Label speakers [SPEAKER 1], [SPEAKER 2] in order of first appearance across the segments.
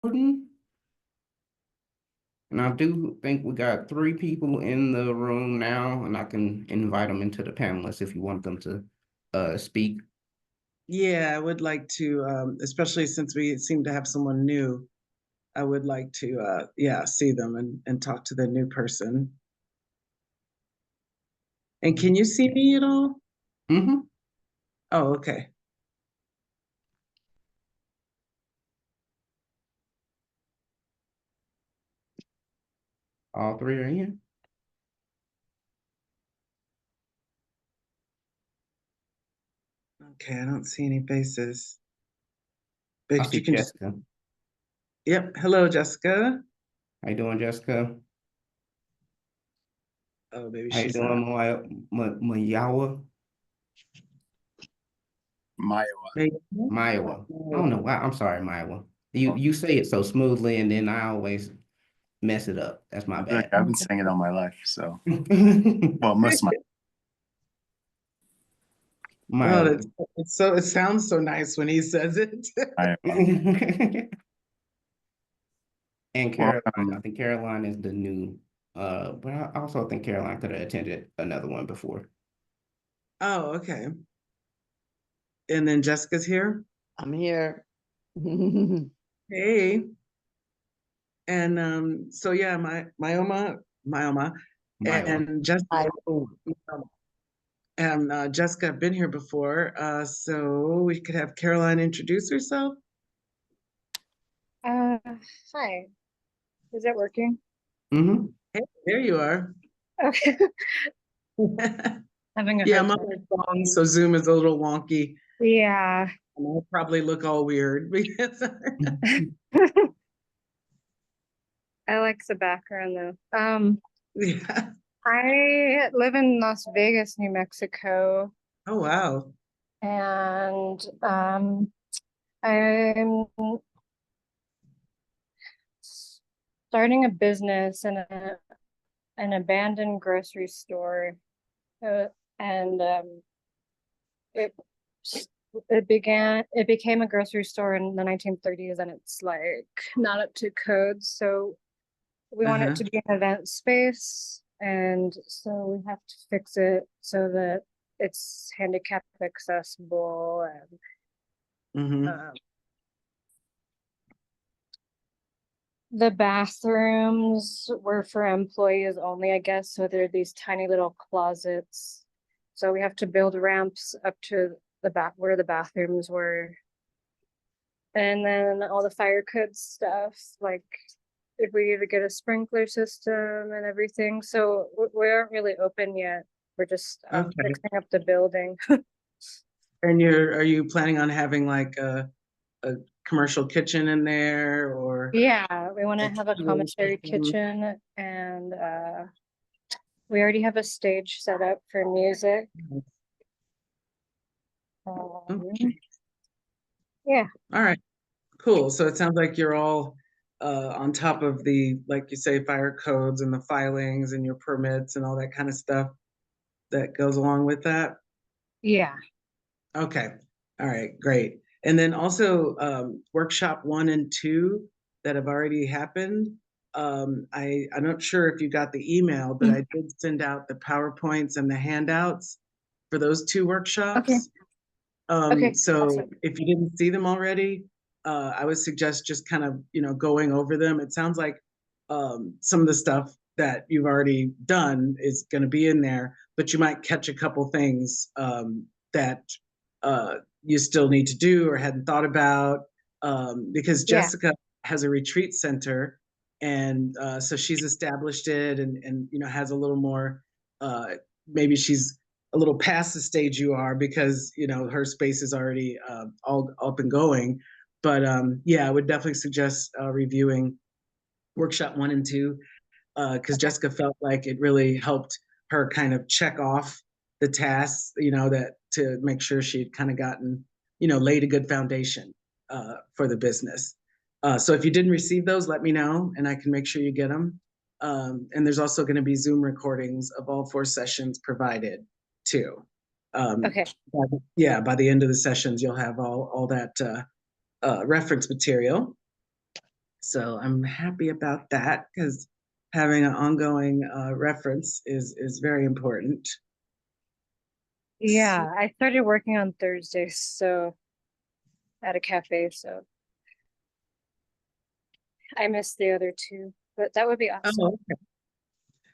[SPEAKER 1] And I do think we got three people in the room now, and I can invite them into the panelists if you want them to speak.
[SPEAKER 2] Yeah, I would like to, especially since we seem to have someone new, I would like to, yeah, see them and talk to the new person. And can you see me at all?
[SPEAKER 1] Mm-hmm.
[SPEAKER 2] Oh, okay.
[SPEAKER 1] All three are in.
[SPEAKER 2] Okay, I don't see any faces.
[SPEAKER 1] I
[SPEAKER 2] But
[SPEAKER 1] see
[SPEAKER 2] you can just,
[SPEAKER 1] Jessica.
[SPEAKER 2] yep. Hello, Jessica.
[SPEAKER 1] How you doing, Jessica?
[SPEAKER 2] Oh, maybe
[SPEAKER 1] How you
[SPEAKER 2] she's not.
[SPEAKER 1] doing, Mayawa?
[SPEAKER 3] Maiwa.
[SPEAKER 2] Maybe.
[SPEAKER 1] Maiwa. I don't know why. I'm sorry, Maiwa. You say it so smoothly, and then I always mess it up. That's my
[SPEAKER 3] I feel like
[SPEAKER 1] bad.
[SPEAKER 3] I've been saying it all my life. So, well, most of my.
[SPEAKER 2] Oh,
[SPEAKER 1] Maiwa.
[SPEAKER 2] it's so, it sounds so nice when he says it.
[SPEAKER 1] And
[SPEAKER 3] Well,
[SPEAKER 1] Caroline, I think Caroline is the new, but I also think Caroline could have attended another one before.
[SPEAKER 2] Oh, okay. And then Jessica's here.
[SPEAKER 4] I'm here.
[SPEAKER 2] Hey. And so yeah, Myoma,
[SPEAKER 1] Maiwa.
[SPEAKER 2] and Jessica,
[SPEAKER 4] Hi.
[SPEAKER 2] and Jessica have been here before. So we could have Caroline introduce herself.
[SPEAKER 5] Uh, Hi. Is it working?
[SPEAKER 1] Mm-hmm.
[SPEAKER 2] Hey, there you are.
[SPEAKER 5] Okay. Having a
[SPEAKER 2] Yeah,
[SPEAKER 5] hard
[SPEAKER 2] I'm on
[SPEAKER 5] time.
[SPEAKER 2] my phone, so Zoom is a little wonky.
[SPEAKER 5] Yeah.
[SPEAKER 2] And I'll probably look all weird because
[SPEAKER 5] I like the background though.
[SPEAKER 2] yeah.
[SPEAKER 5] I live in Las Vegas, New Mexico,
[SPEAKER 2] Oh wow.
[SPEAKER 5] and I'm starting a business in an abandoned grocery store. Uh, and it it became a grocery store in the 1930s, and it's like not up to code, so we want it
[SPEAKER 2] Uh-huh.
[SPEAKER 5] to be an event space, and so we have to fix it so that it's handicap accessible, and
[SPEAKER 2] Mm-hmm.
[SPEAKER 5] the bathrooms were for employees only, I guess, so there are these tiny little closets, so we have to build ramps up to the back where the bathrooms were. And then all the fire code stuff, like if we need to get a sprinkler system and everything. So we aren't really open yet. We're just
[SPEAKER 2] Okay.
[SPEAKER 5] fixing up the building.
[SPEAKER 2] And are you planning on having like a commercial kitchen in there or
[SPEAKER 5] Yeah, we want to
[SPEAKER 2] a
[SPEAKER 5] have a
[SPEAKER 2] catering
[SPEAKER 5] commissary
[SPEAKER 2] system?
[SPEAKER 5] kitchen, and we already have a stage set up for music.
[SPEAKER 2] Okay.
[SPEAKER 5] Yeah.
[SPEAKER 2] All right. Cool. So it sounds like you're all on top of the, like you say, fire codes and the filings and your permits and all that kind of stuff that goes along with that.
[SPEAKER 5] Yeah.
[SPEAKER 2] Okay. All right. Great. And then also workshop 1 and 2 that have already happened. I'm not sure if you got the email, but I did send out the PowerPoints and the handouts for those 2
[SPEAKER 5] Okay.
[SPEAKER 2] workshops.
[SPEAKER 5] Okay.
[SPEAKER 2] So
[SPEAKER 5] Awesome.
[SPEAKER 2] if you didn't see them already, I would suggest just kind of, going over them. It sounds like some of the stuff that you've already done is going to be in there, but you might catch a couple things that you still need to do or hadn't thought about, because
[SPEAKER 5] Yeah.
[SPEAKER 2] Jessica has a retreat center, and so she's established it, and has a little more. Maybe she's a little past the stage you are because her space is already all up and going. But yeah, I would definitely suggest reviewing workshop 1 and 2 because Jessica felt like it really helped her kind of check off the tasks, that to make sure she had kind of gotten, laid a good foundation for the business. So if you didn't receive those, let me know and I can make sure you get them. And there's also going to be Zoom recordings of all 4 sessions provided too.
[SPEAKER 5] Okay.
[SPEAKER 2] Yeah, by the end of the sessions, you'll have all that reference material. So I'm happy about that because having an ongoing reference is very important.
[SPEAKER 5] Yeah, I started working on Thursdays, so at a cafe, so I missed the other two, but that would be awesome.
[SPEAKER 2] Oh,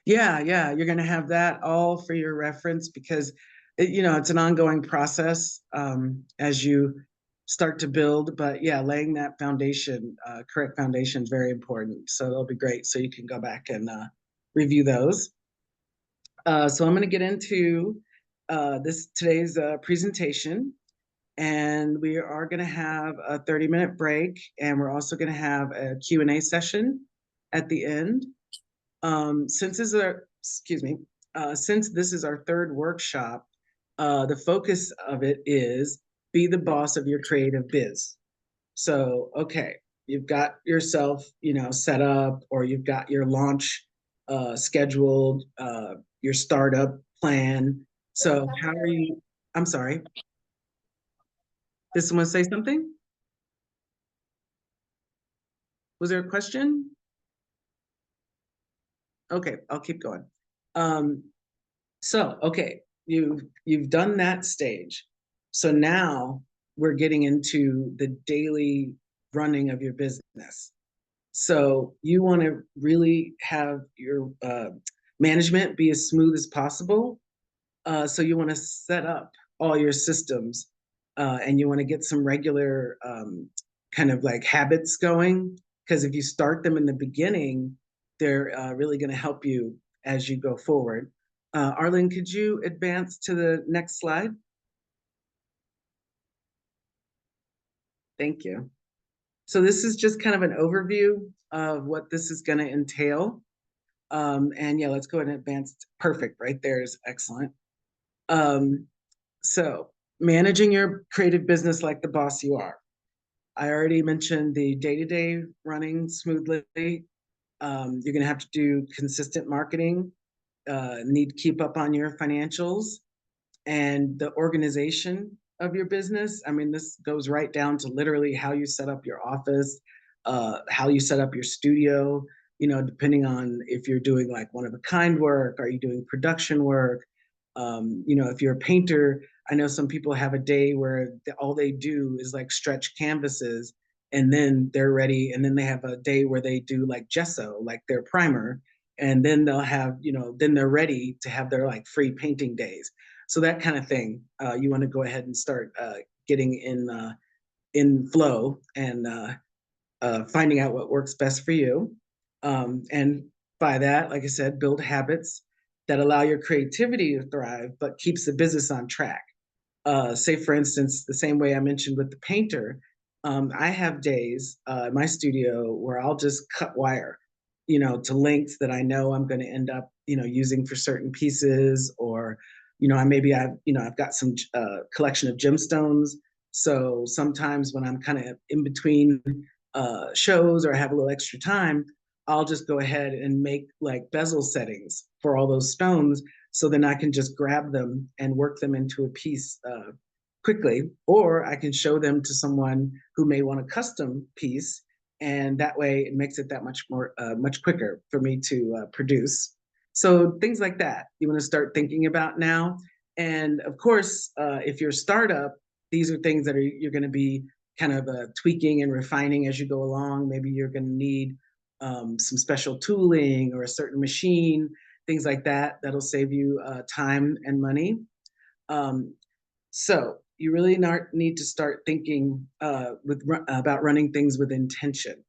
[SPEAKER 2] yeah, yeah, you're gonna have that all for your reference because it's an ongoing process as you start to build. But yeah, laying that foundation, correct foundation is very important. So it'll be great. So you can go back and review those. So I'm gonna get into today's presentation, and we are gonna have a 30-minute break, and we're also gonna have a Q&A session at the end. Since this is our, excuse me, since this is our third workshop, the focus of it is be the boss of your creative biz. So, okay, you've got yourself, set up, or you've got your launch scheduled, your startup plan. So, how are you? I'm sorry. Did someone say something? Was there a question? Okay, I'll keep going. Um, okay, you've done that stage. So now we're getting into the daily running of your business. So you want to really have your management be as smooth as possible. So you want to set up all your systems, and you want to get some regular kind of like habits going. Because if you start them in the beginning, they're really going to help you as you go forward. Arlen, could you advance to the next slide? Thank you. So this is just kind of an overview of what this is going to entail. And yeah, let's go ahead and advance. Perfect, right there is excellent. So managing your creative business like the boss you are. I already mentioned the day-to-day running smoothly. You're going to have to do consistent marketing, need to keep up on your financials and the organization of your business. I mean, this goes right down to literally how you set up your office, how you set up your studio, depending on if you're doing like one of a kind work, are you doing production work? If you're a painter, I know some people have a day where all they do is like stretch canvases and then they're ready. And then they have a day where they do like gesso, like their primer. And then they'll have, then they're ready to have their like free painting days. So that kind of thing, you want to go ahead and start getting in flow and finding out what works best for you. And by that, like I said, build habits that allow your creativity to thrive, but keeps the business on track. Say, for instance, the same way I mentioned with the painter, I have days in my studio where I'll just cut wire, to lengths that I know I'm going to end up, using for certain pieces, or, I've got some collection of gemstones. So sometimes when I'm kind of in between shows or I have a little extra time, I'll just go ahead and make like bezel settings for all those stones. So then I can just grab them and work them into a piece quickly, or I can show them to someone who may want a custom piece. And that way it makes it that much more, much quicker for me to produce. So things like that you want to start thinking about now. And of course, if you're a startup, these are things that you're going to be kind of tweaking and refining as you go along. Maybe you're going to need some special tooling or a certain machine, things like that. That'll save you time and money. So you really need to start thinking about running things with intention.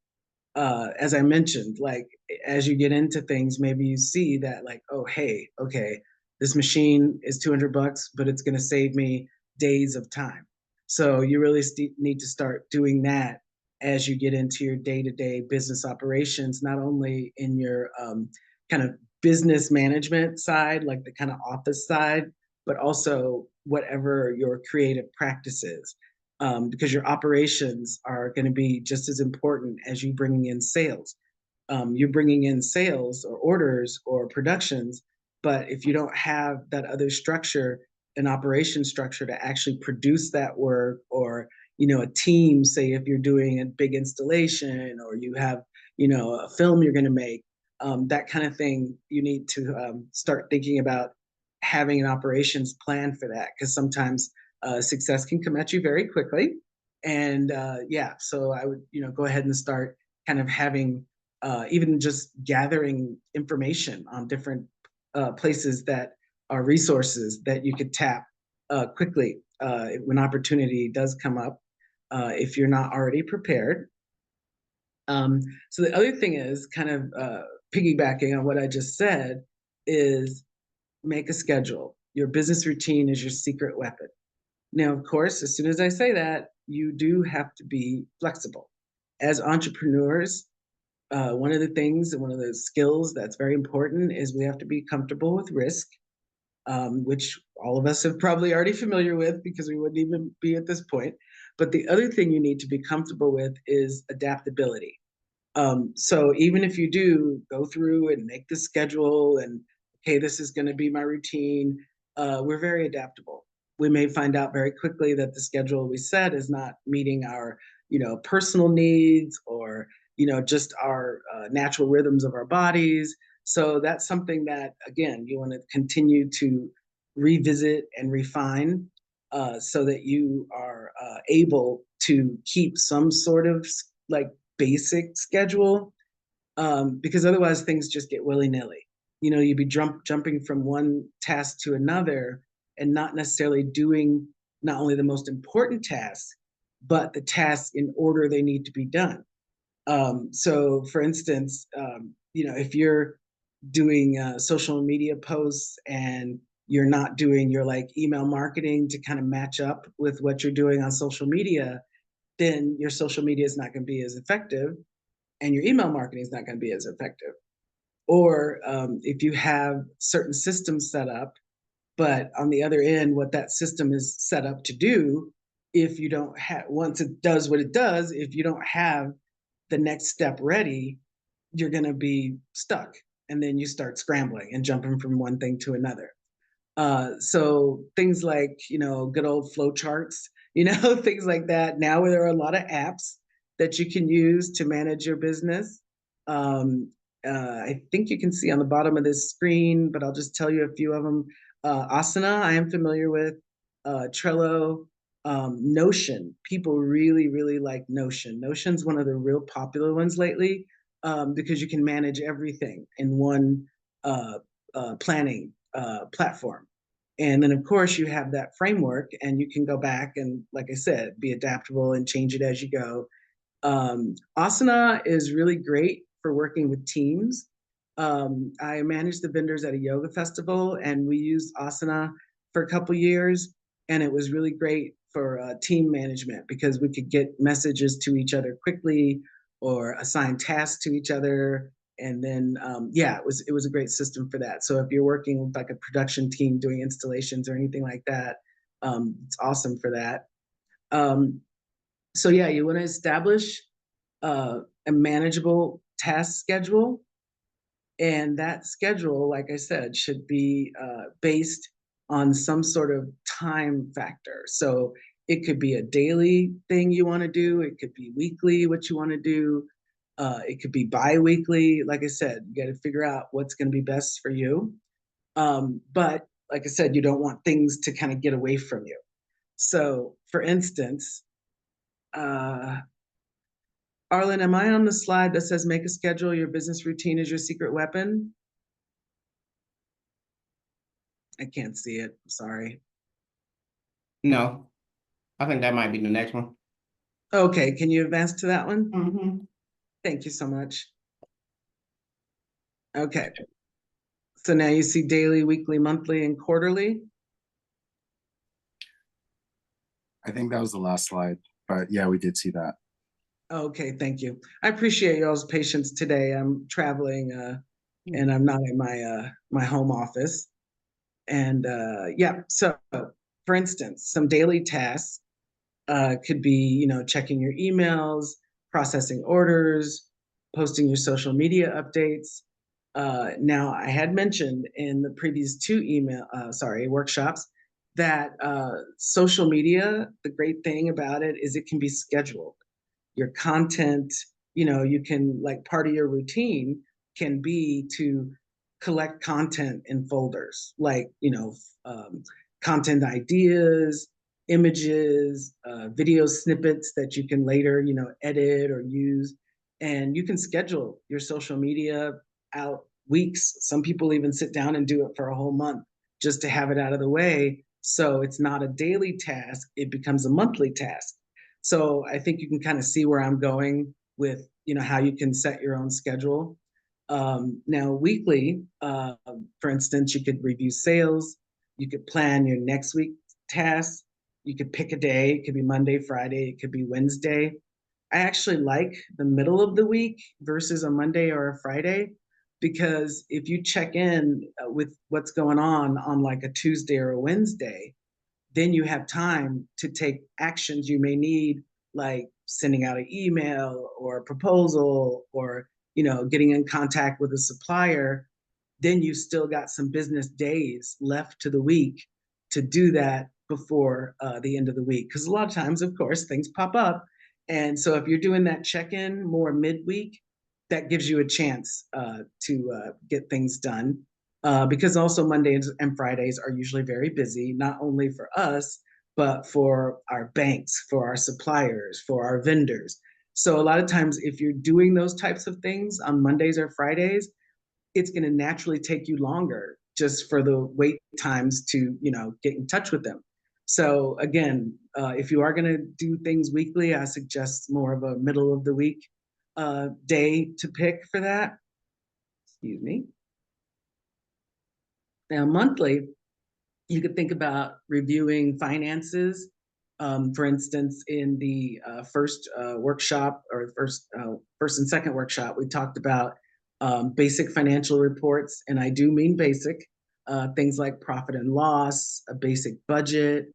[SPEAKER 2] As I mentioned, like as you get into things, maybe you see that like, oh, hey, okay, this machine is $200, but it's going to save me days of time. So you really need to start doing that as you get into your day-to-day business operations, not only in your kind of business management side, like the kind of office side, but also whatever your creative practice is. Because your operations are going to be just as important as you bringing in sales. You're bringing in sales or orders or productions, but if you don't have that other structure, an operation structure to actually produce that work, or a team, say if you're doing a big installation or you have a film you're going to make, that kind of thing. You need to start thinking about having an operations plan for that, because sometimes success can come at you very quickly. And yeah, so I would, go ahead and start kind of having even just gathering information on different places that are resources that you could tap quickly when opportunity does come up, if you're not already prepared. So the other thing is kind of piggybacking on what I just said is make a schedule. Your business routine is your secret weapon. Now, of course, as soon as I say that, you do have to be flexible. As entrepreneurs, one of the things and one of the skills that's very important is we have to be comfortable with risk, which all of us have probably already familiar with because we wouldn't even be at this point. But the other thing you need to be comfortable with is adaptability. So even if you do go through and make the schedule and, okay, this is going to be my routine, we're very adaptable. We may find out very quickly that the schedule we set is not meeting our, personal needs or, just our natural rhythms of our bodies. So that's something that, again, you want to continue to revisit and refine so that you are able to keep some sort of like basic schedule, because otherwise things just get willy-nilly. You'd be jumping from one task to another and not necessarily doing not only the most important tasks, but the tasks in order they need to be done. So for instance, if you're doing social media posts and you're not doing your like email marketing to kind of match up with what you're doing on social media, then your social media is not going to be as effective and your email marketing is not going to be as effective. Or if you have certain systems set up, but on the other end, what that system is set up to do, if you don't have, once it does what it does, if you don't have the next step ready, you're going to be stuck. And then you start scrambling and jumping from one thing to another. So things like, good old flow charts, things like that. Now there are a lot of apps that you can use to manage your business. I think you can see on the bottom of this screen, but I'll just tell you a few of them. Asana, I am familiar with. Trello, Notion. People really, really like Notion. Notion's one of the real popular ones lately because you can manage everything in one planning platform. And then, of course, you have that framework and you can go back and, like I said, be adaptable and change it as you go. Asana is really great for working with teams. I managed the vendors at a yoga festival and we used Asana for a couple years. And it was really great for team management because we could get messages to each other quickly or assign tasks to each other. And then, yeah, it was a great system for that. So if you're working with like a production team doing installations or anything like that, it's awesome for that. So yeah, you want to establish a manageable task schedule. And that schedule, like I said, should be based on some sort of time factor. So it could be a daily thing you want to do. It could be weekly, what you want to do. It could be bi-weekly. Like I said, you got to figure out what's going to be best for you. But like I said, you don't want things to kind of get away from you. So for instance, Arlen, am I on the slide that says make a schedule, your business routine is your secret weapon? I can't see it, sorry.
[SPEAKER 1] No, I think that might be the next one.
[SPEAKER 2] Okay, can you advance to that one?
[SPEAKER 1] Mm-hmm.
[SPEAKER 2] Thank you so much. Okay. So now you see daily, weekly, monthly, and quarterly.
[SPEAKER 3] I think that was the last slide, but yeah, we did see that.
[SPEAKER 2] Okay, thank you. I appreciate y'all's patience today. I'm traveling and I'm not in my home office. And yeah, so for instance, some daily tasks could be, checking your emails, processing orders, posting your social media updates. Now, I had mentioned in the previous two workshops that social media, the great thing about it is it can be scheduled. Your content, you can, like, part of your routine can be to collect content in folders, like, content ideas, images, video snippets that you can later, edit or use. And you can schedule your social media out weeks. Some people even sit down and do it for a whole month just to have it out of the way. So it's not a daily task, it becomes a monthly task. So I think you can kind of see where I'm going with, how you can set your own schedule. Now, weekly, for instance, you could review sales, you could plan your next week tasks, you could pick a day, it could be Monday, Friday, it could be Wednesday. I actually like the middle of the week versus a Monday or a Friday, because if you check in with what's going on like a Tuesday or a Wednesday, then you have time to take actions you may need, like sending out an email or a proposal, or getting in contact with a supplier. Then you still got some business days left to the week to do that before the end of the week, because a lot of times, of course, things pop up. And so if you're doing that check-in more midweek, that gives you a chance to get things done. Because also Mondays and Fridays are usually very busy, not only for us, but for our banks, for our suppliers, for our vendors. So a lot of times, if you're doing those types of things on Mondays or Fridays, it's going to naturally take you longer just for the wait times to, get in touch with them. So again, if you are going to do things weekly, I suggest more of a middle of the week day to pick for that. Excuse me. Now, monthly, you could think about reviewing finances. For instance, in the first workshop, or first and second workshop, we talked about basic financial reports, and I do mean basic, things like profit and loss, a basic budget,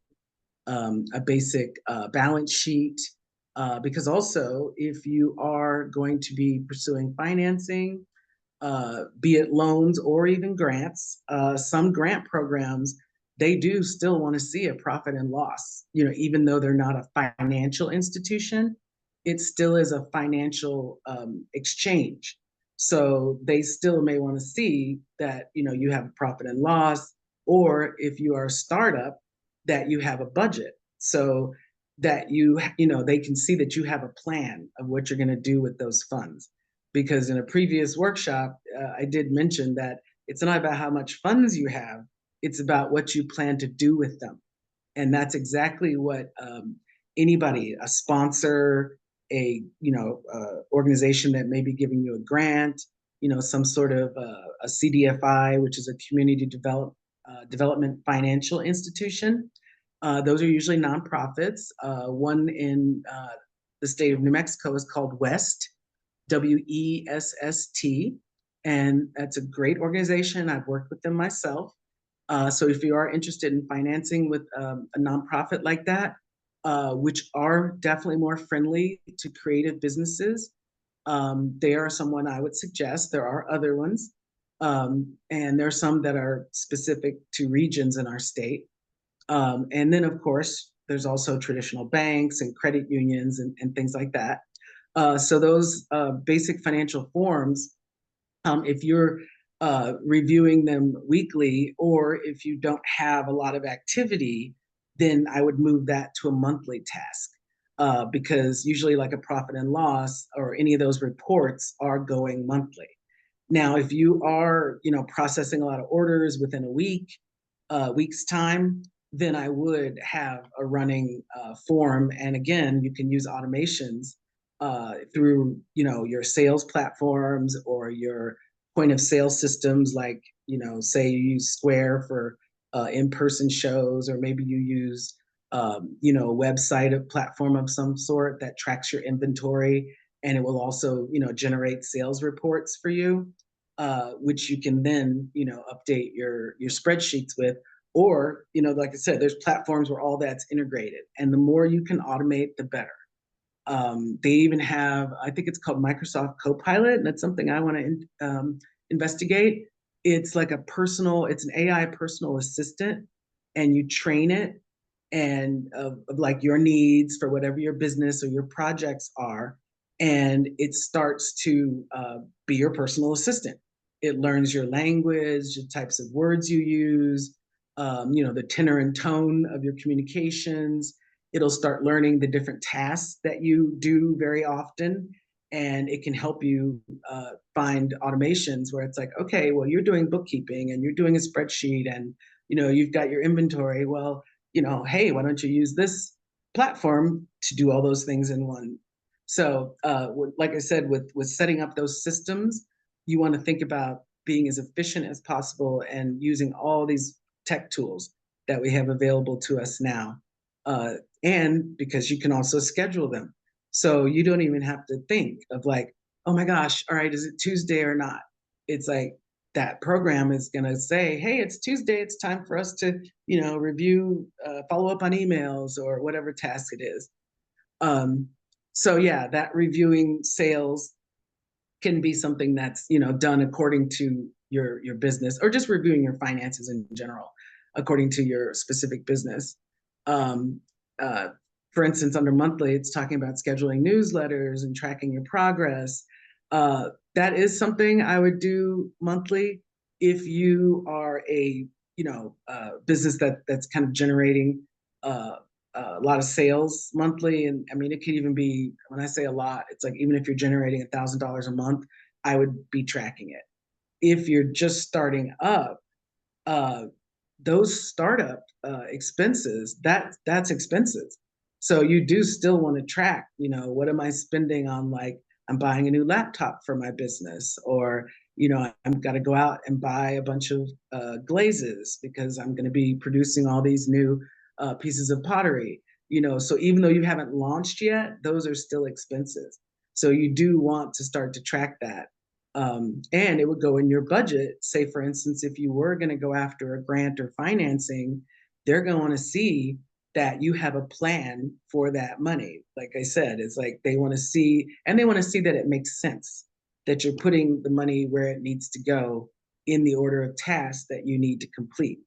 [SPEAKER 2] a basic balance sheet. Because also, if you are going to be pursuing financing, be it loans or even grants, some grant programs, they do still want to see a profit and loss. Even though they're not a financial institution, it still is a financial exchange. So they still may want to see that you have a profit and loss, or if you are a startup, that you have a budget, so that they can see that you have a plan of what you're going to do with those funds. Because in a previous workshop, I did mention that it's not about how much funds you have, it's about what you plan to do with them. And that's exactly what anybody, a sponsor, a organization that may be giving you a grant, some sort of a CDFI, which is a community development financial institution. Those are usually nonprofits. One in the state of New Mexico is called WEST, WESST, and that's a great organization. I've worked with them myself. So if you are interested in financing with a nonprofit like that, which are definitely more friendly to creative businesses, they are someone I would suggest. There are other ones, and there are some that are specific to regions in our state. And then, of course, there's also traditional banks and credit unions and things like that. So those basic financial forms, if you're reviewing them weekly, or if you don't have a lot of activity, then I would move that to a monthly task, because usually like a profit and loss or any of those reports are going monthly. Now, if you are, processing a lot of orders within a week's time, then I would have a running form. And again, you can use automations through, your sales platforms or your point of sale systems, like, say you use Square for in-person shows, or maybe you use, a website, a platform of some sort that tracks your inventory, and it will also, generate sales reports for you, which you can then, update your spreadsheets with. Or, like I said, there's platforms where all that's integrated, and the more you can automate, the better. They even have, I think it's called Microsoft Copilot, and that's something I want to investigate. It's like it's an AI personal assistant, and you train it and of like your needs for whatever your business or your projects are. and it starts to be your personal assistant. It learns your language, the types of words you use, the tenor and tone of your communications. It'll start learning the different tasks that you do very often, and it can help you find automations where it's like, okay, well, you're doing bookkeeping and you're doing a spreadsheet, and you've got your inventory. Well, hey, why don't you use this platform to do all those things in one? So, like I said, with setting up those systems, you want to think about being as efficient as possible and using all these tech tools that we have available to us now. And because you can also schedule them. So you don't even have to think of like, oh my gosh, all right, is it Tuesday or not? It's like that program is going to say, hey, it's Tuesday. It's time for us to, review, follow up on emails or whatever task it is. So yeah, that reviewing sales can be something that's done according to your business, or just reviewing your finances in general according to your specific business. Um, uh, for instance, under monthly, it's talking about scheduling newsletters and tracking your progress. That is something I would do monthly if you are a business that's kind of generating a lot of sales monthly. And I mean, it could even be, when I say a lot, it's like, even if you're generating $1,000 a month, I would be tracking it. If you're just starting up, those startup expenses, that's expensive. So you do still want to track, what am I spending on? Like, I'm buying a new laptop for my business, or I'm got to go out and buy a bunch of glazes because I'm going to be producing all these new pieces of pottery. So even though you haven't launched yet, those are still expenses. So you do want to start to track that. And it would go in your budget. Say, for instance, if you were going to go after a grant or financing, they're going to want to see that you have a plan for that money. Like I said, it's like they want to see, and they want to see that it makes sense, that you're putting the money where it needs to go in the order of tasks that you need to complete.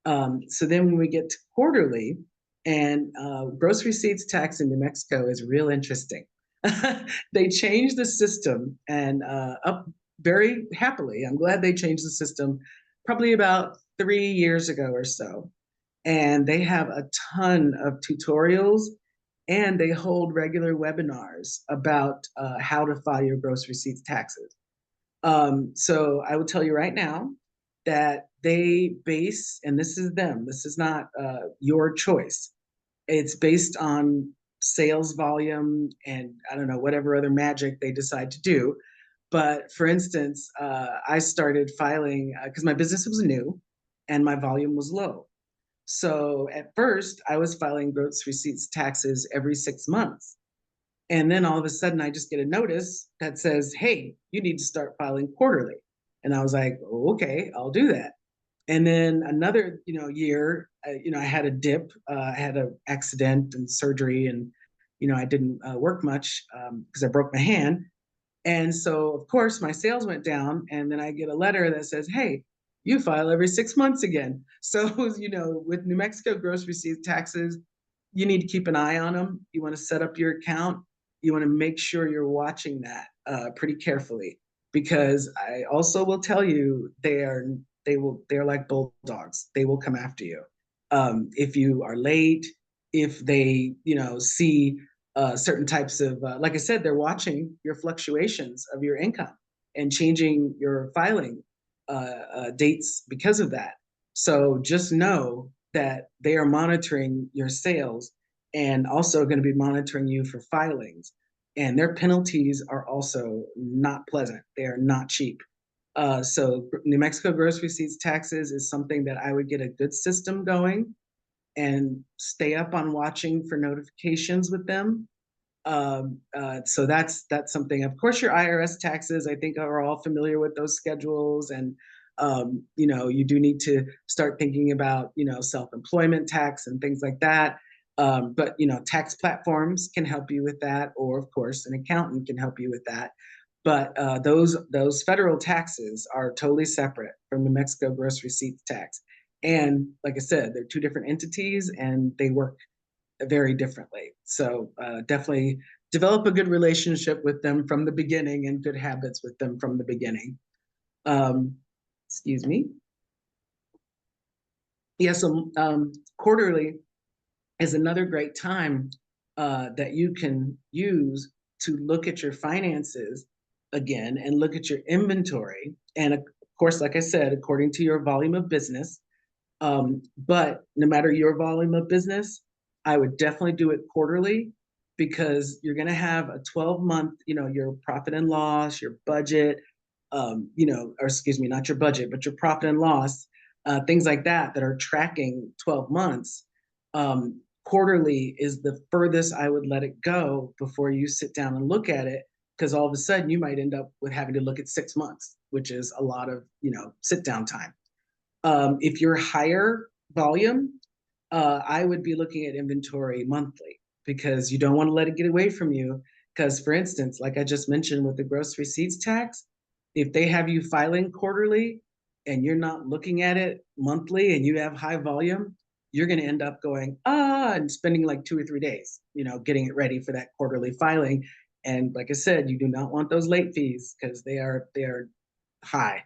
[SPEAKER 2] So then when we get to quarterly, and gross receipts tax in New Mexico is real interesting. They changed the system, and up very happily. I'm glad they changed the system probably about 3 years ago or so. And they have a ton of tutorials, and they hold regular webinars about how to file your gross receipts taxes. So I will tell you right now that they base, and this is them, this is not your choice. It's based on sales volume and I don't know, whatever other magic they decide to do. But for instance, I started filing because my business was new and my volume was low. So at first, I was filing gross receipts taxes every 6 months. And then all of a sudden, I just get a notice that says, hey, you need to start filing quarterly. And I was like, oh, okay, I'll do that. And then another, year, I had a dip. I had an accident and surgery, and I didn't work much because I broke my hand. And so, of course, my sales went down. And then I get a letter that says, hey, you file every 6 months again. So, with New Mexico gross receipts taxes, you need to keep an eye on them. You want to set up your account. You want to make sure you're watching that pretty carefully, because I also will tell you they're like bulldogs. They will come after you if you are late. If they see certain types of like I said, they're watching your fluctuations of your income and changing your filing dates because of that. So just know that they are monitoring your sales and also going to be monitoring you for filings. And their penalties are also not pleasant. They are not cheap. So New Mexico gross receipts taxes is something that I would get a good system going and stay up on watching for notifications with them. So that's something. Of course, your IRS taxes, I think, are all familiar with those schedules, and you do need to start thinking about self-employment tax and things like that. But tax platforms can help you with that, or of course, an accountant can help you with that. But those federal taxes are totally separate from New Mexico gross receipts tax. And like I said, they're two different entities and they work very differently. So definitely develop a good relationship with them from the beginning and good habits with them from the beginning. Excuse me. Yeah, so quarterly is another great time that you can use to look at your finances again and look at your inventory. And of course, like I said, according to your volume of business. But no matter your volume of business, I would definitely do it quarterly, because you're going to have a 12-month, your profit and loss, your budget, or excuse me, not your budget, but your profit and loss, things like that are tracking 12 months. Quarterly is the furthest I would let it go before you sit down and look at it, because all of a sudden you might end up with having to look at 6 months, which is a lot of, sit down time. If you're higher volume, I would be looking at inventory monthly, because you don't want to let it get away from you. Because, for instance, like I just mentioned with the gross receipts tax, if they have you filing quarterly and you're not looking at it monthly and you have high volume, you're going to end up going, and spending like 2 or 3 days, getting it ready for that quarterly filing. And like I said, you do not want those late fees, because they are high.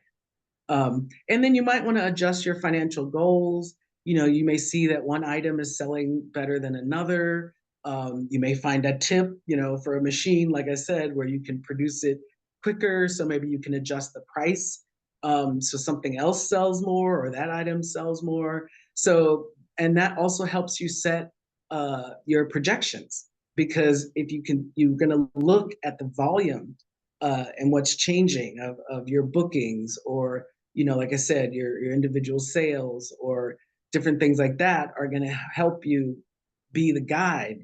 [SPEAKER 2] And then you might want to adjust your financial goals. You may see that one item is selling better than another. You may find a tip, for a machine, like I said, where you can produce it quicker. So maybe you can adjust the price. So something else sells more, or that item sells more. So, and that also helps you set your projections, because if you're going to look at the volume and what's changing of your bookings, or like I said, your individual sales, or different things like that are going to help you be the guide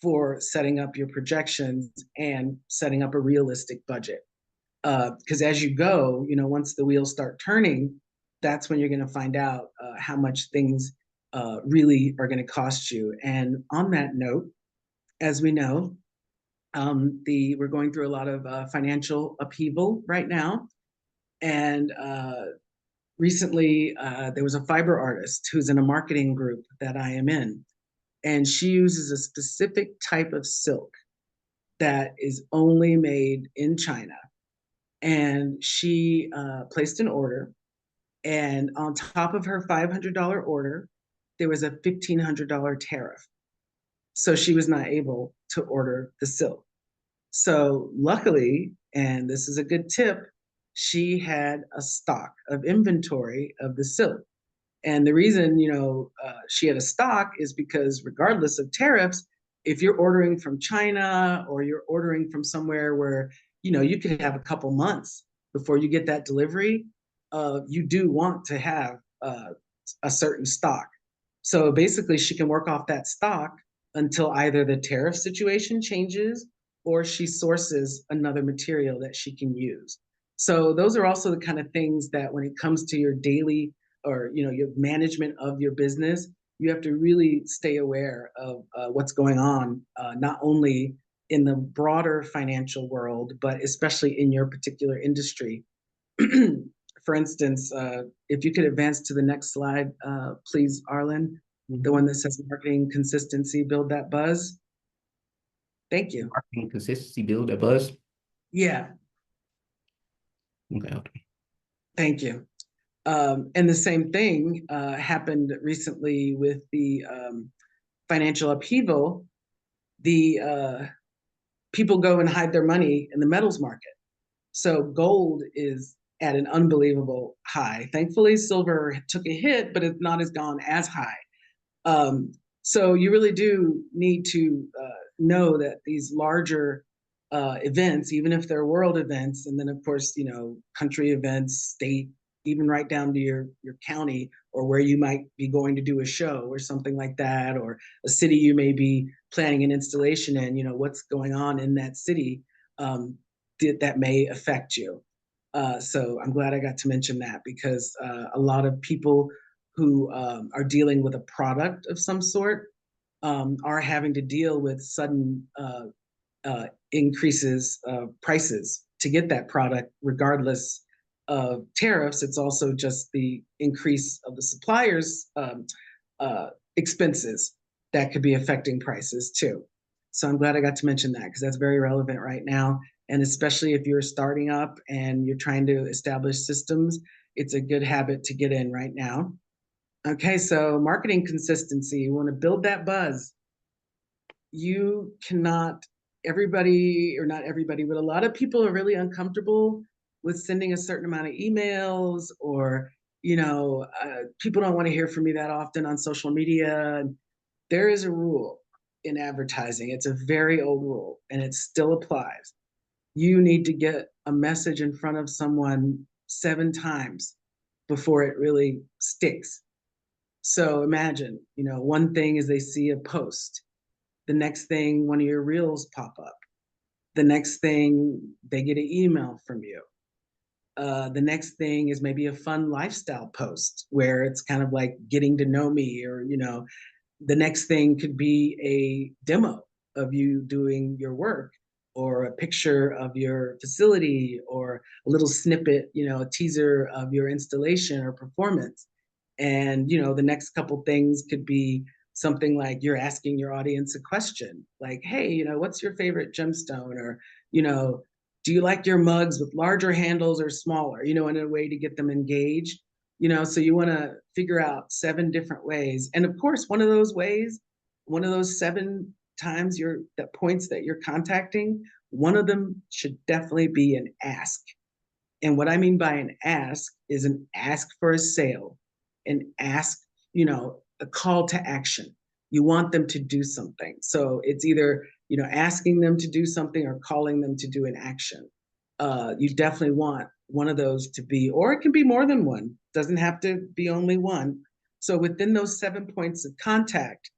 [SPEAKER 2] for setting up your projections and setting up a realistic budget. Because as you go, once the wheels start turning, that's when you're going to find out how much things really are going to cost you. And on that note, as we know, we're going through a lot of financial upheaval right now. And recently, there was a fiber artist who's in a marketing group that I am in, and she uses a specific type of silk that is only made in China. And she placed an order, and on top of her $500 order, there was a $1,500 tariff. So she was not able to order the silk. So luckily, and this is a good tip, she had a stock of inventory of the silk. And the reason, she had a stock is because regardless of tariffs, if you're ordering from China, or you're ordering from somewhere where, you could have a couple months before you get that delivery, you do want to have a certain stock. So basically she can work off that stock until either the tariff situation changes, or she sources another material that she can use. So those are also the kind of things that when it comes to your daily, or your management of your business, you have to really stay aware of what's going on, not only in the broader financial world, but especially in your particular industry. For instance, if you could advance to the next slide, please, Arlen, the one that says marketing consistency, build that buzz. Thank you.
[SPEAKER 1] Marketing consistency, build a buzz.
[SPEAKER 2] Yeah.
[SPEAKER 1] Okay.
[SPEAKER 2] Thank you. And the same thing happened recently with the financial upheaval. The people go and hide their money in the metals market. So gold is at an unbelievable high. Thankfully, silver took a hit, but it's not as gone as high. So you really do need to know that these larger events, even if they're world events, and then of course, country events, state, even right down to your county, or where you might be going to do a show or something like that, or a city you may be planning an installation in, what's going on in that city that may affect you. So I'm glad I got to mention that, because a lot of people who are dealing with a product of some sort are having to deal with sudden increases of prices to get that product, regardless of tariffs. It's also just the increase of the suppliers' expenses that could be affecting prices too. So I'm glad I got to mention that because that's very relevant right now. And especially if you're starting up and you're trying to establish systems, it's a good habit to get in right now. Okay, so marketing consistency, you want to build that buzz. You cannot, everybody, or not everybody, but a lot of people are really uncomfortable with sending a certain amount of emails, or, people don't want to hear from me that often on social media. There is a rule in advertising. It's a very old rule and it still applies. You need to get a message in front of someone 7 times before it really sticks. So imagine, one thing is they see a post. The next thing, one of your reels pop up. The next thing, they get an email from you. The next thing is maybe a fun lifestyle post where it's kind of like getting to know me, or, the next thing could be a demo of you doing your work, or a picture of your facility, or a little snippet, a teaser of your installation or performance. And, the next couple things could be something like you're asking your audience a question like, hey, what's your favorite gemstone? Or, do you like your mugs with larger handles or smaller, in a way to get them engaged? So you want to figure out 7 different ways. And of course, one of those ways, one of those 7 times that points that you're contacting, one of them should definitely be an ask. And what I mean by an ask is an ask for a sale, an ask, a call to action. You want them to do something. So it's either, asking them to do something or calling them to do an action. You definitely want one of those to be, or it can be more than one, doesn't have to be only one. So within those 7 points of contact,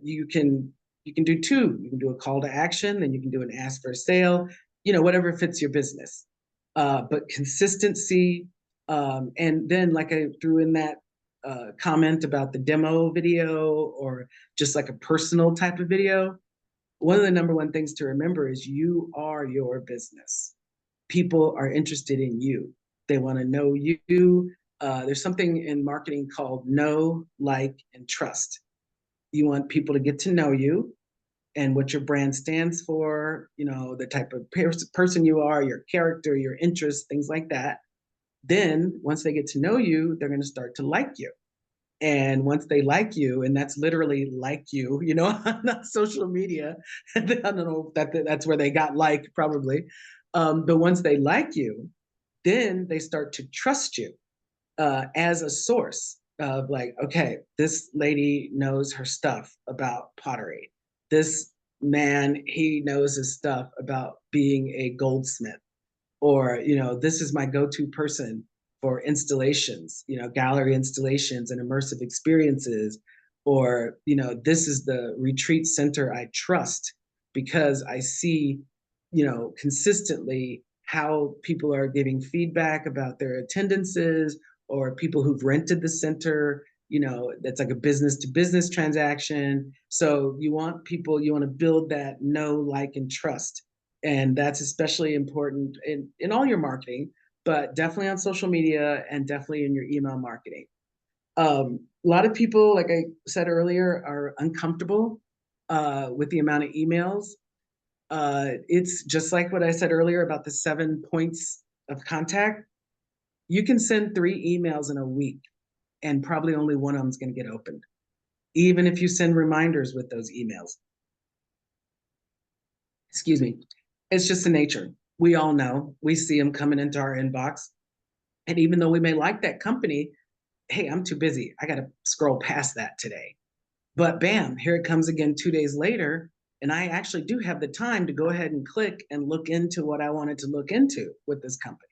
[SPEAKER 2] you can do 2. You can do a call to action, then you can do an ask for a sale, whatever fits your business. But consistency, and then like I threw in that comment about the demo video, or just like a personal type of video. One of the number one things to remember is you are your business. People are interested in you. They want to know you. There's something in marketing called know, like, and trust. You want people to get to know you and what your brand stands for, the type of person you are, your character, your interests, things like that. Then once they get to know you, they're going to start to like you. And once they like you, and that's literally like you, on social media, I don't know if that's where they got like, probably. But once they like you, then they start to trust you as a source of like, okay, this lady knows her stuff about pottery. This man, he knows his stuff about being a goldsmith. Or, this is my go-to person for installations, gallery installations and immersive experiences. Or, this is the retreat center I trust because I see, consistently how people are giving feedback about their attendances, or people who've rented the center, that's like a business to business transaction. So you want to build that know, like, and trust. And that's especially important in all your marketing, but definitely on social media and definitely in your email marketing. A lot of people, like I said earlier, are uncomfortable with the amount of emails. It's just like what I said earlier about the 7 points of contact. You can send 3 emails in a week and probably only one of them is going to get opened, even if you send reminders with those emails. Excuse me. It's just the nature. We all know, we see them coming into our inbox. And even though we may like that company, hey, I'm too busy. I got to scroll past that today. But bam, here it comes again 2 days later. And I actually do have the time to go ahead and click and look into what I wanted to look into with this company.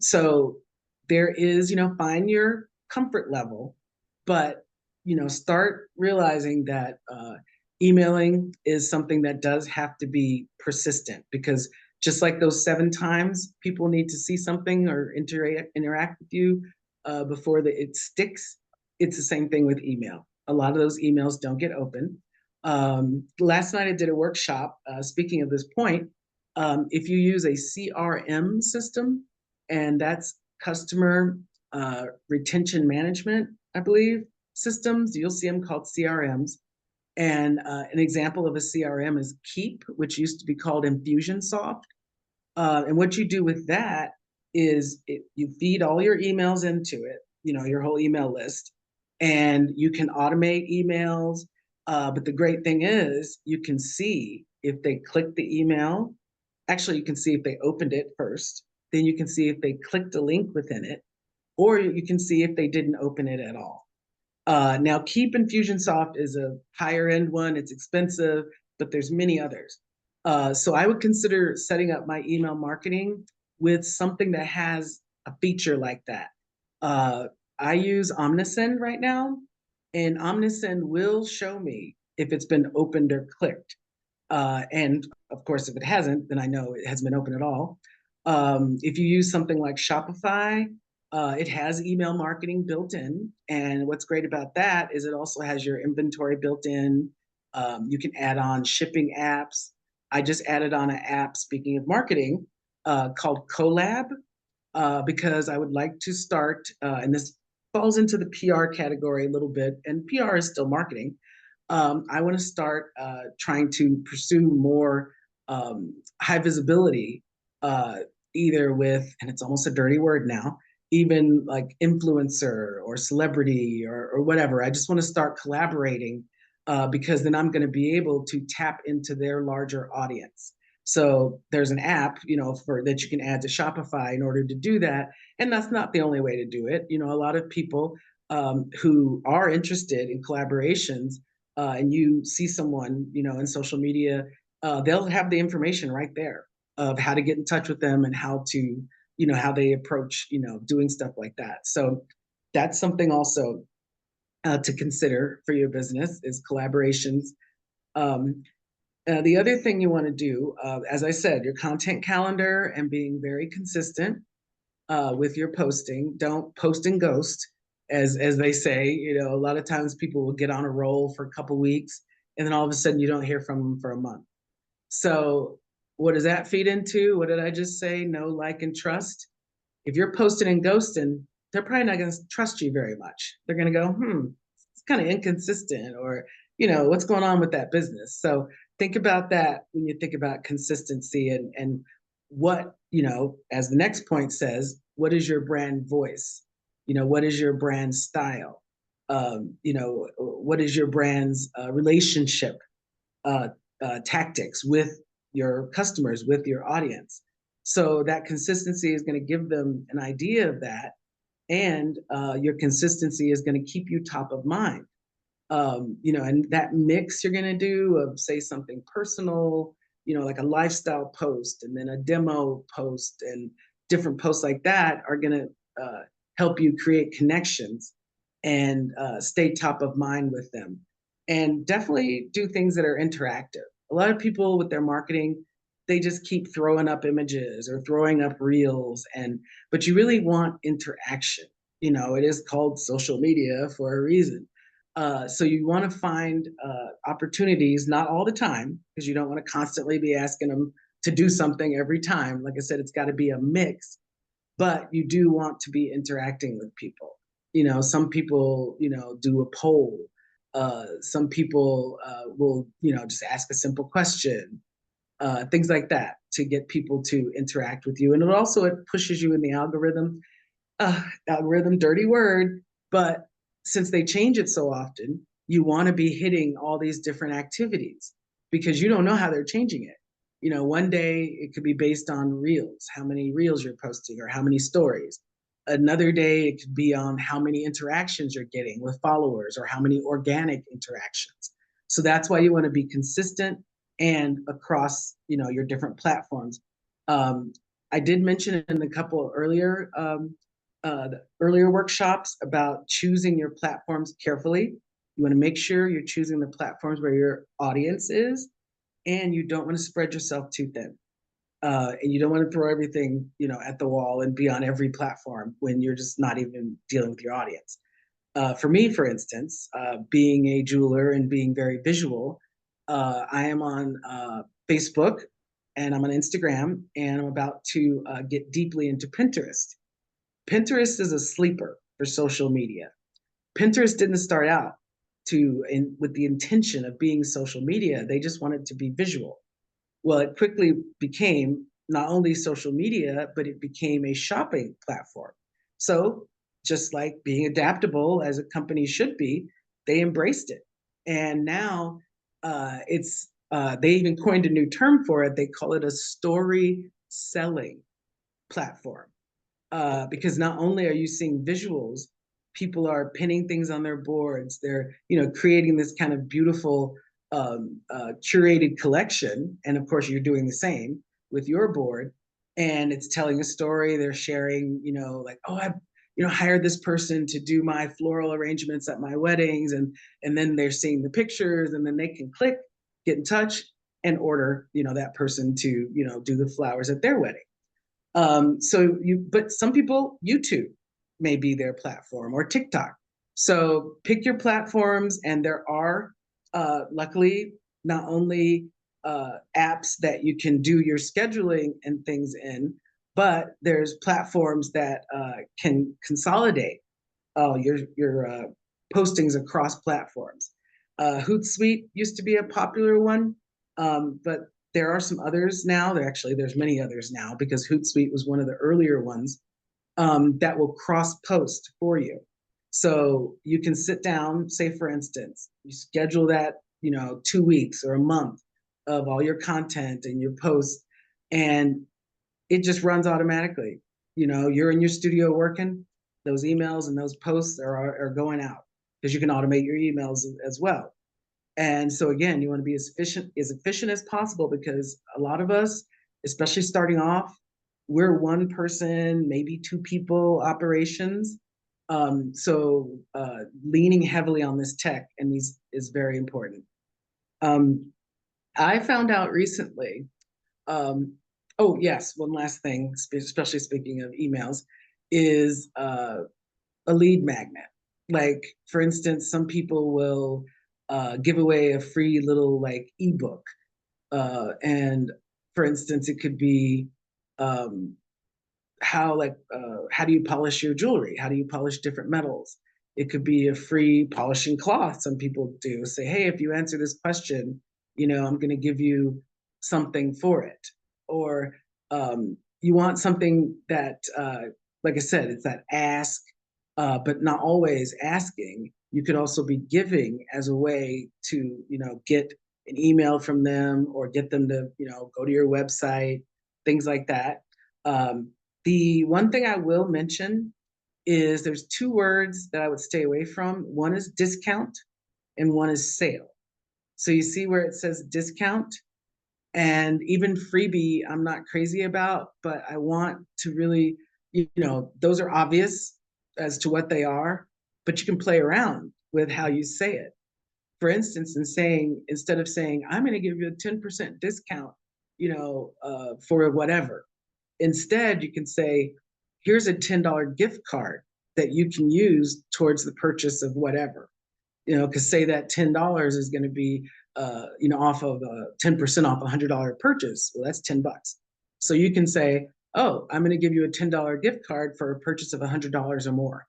[SPEAKER 2] So there is, find your comfort level, but, start realizing that emailing is something that does have to be persistent, because just like those 7 times people need to see something or interact with you before it sticks, it's the same thing with email. A lot of those emails don't get open. Last night I did a workshop, speaking of this point, if you use a CRM system, and that's customer retention management, I believe, systems, you'll see them called CRMs. And an example of a CRM is Keep, which used to be called Infusionsoft. And what you do with that is you feed all your emails into it, your whole email list, and you can automate emails. But the great thing is you can see if they clicked the email. Actually, you can see if they opened it first. Then you can see if they clicked a link within it, or you can see if they didn't open it at all. Now, Keep Infusionsoft is a higher end one. It's expensive, but there's many others. So I would consider setting up my email marketing with something that has a feature like that. I use Omnisend right now, and Omnisend will show me if it's been opened or clicked. And of course, if it hasn't, then I know it hasn't been open at all. If you use something like Shopify, it has email marketing built in. And what's great about that is it also has your inventory built in. You can add on shipping apps. I just added on an app, speaking of marketing, called Collab, because I would like to start, and this falls into the PR category a little bit, and PR is still marketing. I want to start trying to pursue more high visibility, either with, and it's almost a dirty word now, even like influencer or celebrity or whatever. I just want to start collaborating because then I'm going to be able to tap into their larger audience. So there's an app, for that you can add to Shopify in order to do that. And that's not the only way to do it. A lot of people who are interested in collaborations, and you see someone, in social media, they'll have the information right there of how to get in touch with them and how to, how they approach, doing stuff like that. So that's something also to consider for your business is collaborations. The other thing you want to do, as I said, your content calendar and being very consistent with your posting. Don't post and ghost, as they say. A lot of times people will get on a roll for a couple weeks, and then all of a sudden you don't hear from them for a month. So what does that feed into? What did I just say? Know, like, and trust. If you're posting and ghosting, they're probably not going to trust you very much. They're going to go, it's kind of inconsistent, or, what's going on with that business? So think about that when you think about consistency and what, as the next point says, what is your brand voice? What is your brand style? What is your brand's relationship tactics with your customers, with your audience? So that consistency is going to give them an idea of that. And your consistency is going to keep you top of mind. And that mix you're going to do of, say, something personal, like a lifestyle post and then a demo post and different posts like that are going to help you create connections and stay top of mind with them. And definitely do things that are interactive. A lot of people with their marketing, they just keep throwing up images or throwing up reels, but you really want interaction. It is called social media for a reason. So you want to find opportunities, not all the time, because you don't want to constantly be asking them to do something every time. Like I said, it's got to be a mix, but you do want to be interacting with people. Some people, do a poll. Some people will, just ask a simple question, things like that to get people to interact with you. And it pushes you in the algorithm. Algorithm, dirty word, but since they change it so often, you want to be hitting all these different activities because you don't know how they're changing it. One day it could be based on reels, how many reels you're posting or how many stories. Another day it could be on how many interactions you're getting with followers or how many organic interactions. So that's why you want to be consistent and across, your different platforms. I did mention in a couple earlier the earlier workshops about choosing your platforms carefully. You want to make sure you're choosing the platforms where your audience is, and you don't want to spread yourself too thin. And you don't want to throw everything, at the wall and be on every platform when you're just not even dealing with your audience. For me, for instance, being a jeweler and being very visual, I am on Facebook and I'm on Instagram, and I'm about to get deeply into Pinterest. Pinterest is a sleeper for social media. Pinterest didn't start out with the intention of being social media. They just wanted to be visual. Well, it quickly became not only social media, but it became a shopping platform. So just like being adaptable as a company should be, they embraced it. And now they even coined a new term for it. They call it a story selling platform. Because not only are you seeing visuals, people are pinning things on their boards. They're, creating this kind of beautiful curated collection. And of course, you're doing the same with your board. And it's telling a story. They're sharing, like, oh, I've, hired this person to do my floral arrangements at my weddings. And then they're seeing the pictures, and then they can click, get in touch, and order, that person to, do the flowers at their wedding. But some people, YouTube may be their platform, or TikTok. So pick your platforms, and there are, luckily, not only apps that you can do your scheduling and things in, but there's platforms that can consolidate your postings across platforms. Hootsuite used to be a popular one, but there are some others now. There's many others now, because Hootsuite was one of the earlier ones that will cross post for you. So you can sit down, say for instance, you schedule that, 2 weeks or a month of all your content and your posts, and it just runs automatically. You're in your studio working, those emails and those posts are going out, because you can automate your emails as well. And so again, you want to be as efficient as possible, because a lot of us, especially starting off, we're one person, maybe two people operations. So leaning heavily on this tech and these is very important. I found out recently, oh yes, one last thing, especially speaking of emails, is a lead magnet. Like, for instance, some people will give away a free little like ebook. And for instance, it could be how do you polish your jewelry? How do you polish different metals? It could be a free polishing cloth. Some people do say, hey, if you answer this question, I'm going to give you something for it. Or you want something that, like I said, it's that ask, but not always asking. You could also be giving as a way to, get an email from them, or get them to, go to your website, things like that. The one thing I will mention is there's two words that I would stay away from. One is discount, and one is sale. So you see where it says discount, and even freebie, I'm not crazy about, but I want to really, those are obvious as to what they are, but you can play around with how you say it. For instance, instead of saying, I'm going to give you a 10% discount, for whatever, instead you can say, here's a $10 gift card that you can use towards the purchase of whatever. Because say that $10 is going to be, off of 10% off a $100 purchase. Well, that's $10. So you can say, oh, I'm going to give you a $10 gift card for a purchase of $100 or more.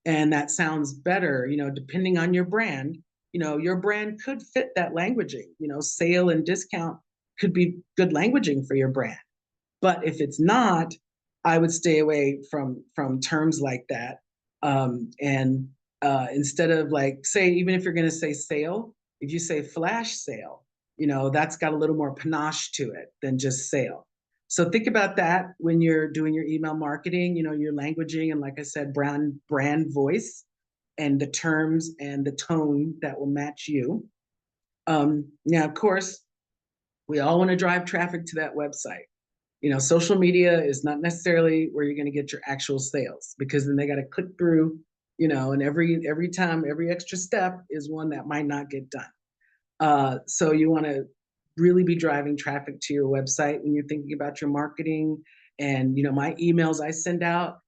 [SPEAKER 2] And that sounds better, depending on your brand. Your brand could fit that languaging. Sale and discount could be good languaging for your brand. But if it's not, I would stay away from terms like that. And instead of like, say, even if you're going to say sale, if you say flash sale, that's got a little more panache to it than just sale. So think about that when you're doing your email marketing, your languaging, and like I said, brand voice, and the terms and the tone that will match you. Now, of course, we all want to drive traffic to that website. Social media is not necessarily where you're going to get your actual sales, because then they got to click through, and every time, every extra step is one that might not get done. So you want to really be driving traffic to your website when you're thinking about your marketing. And, my emails I send out,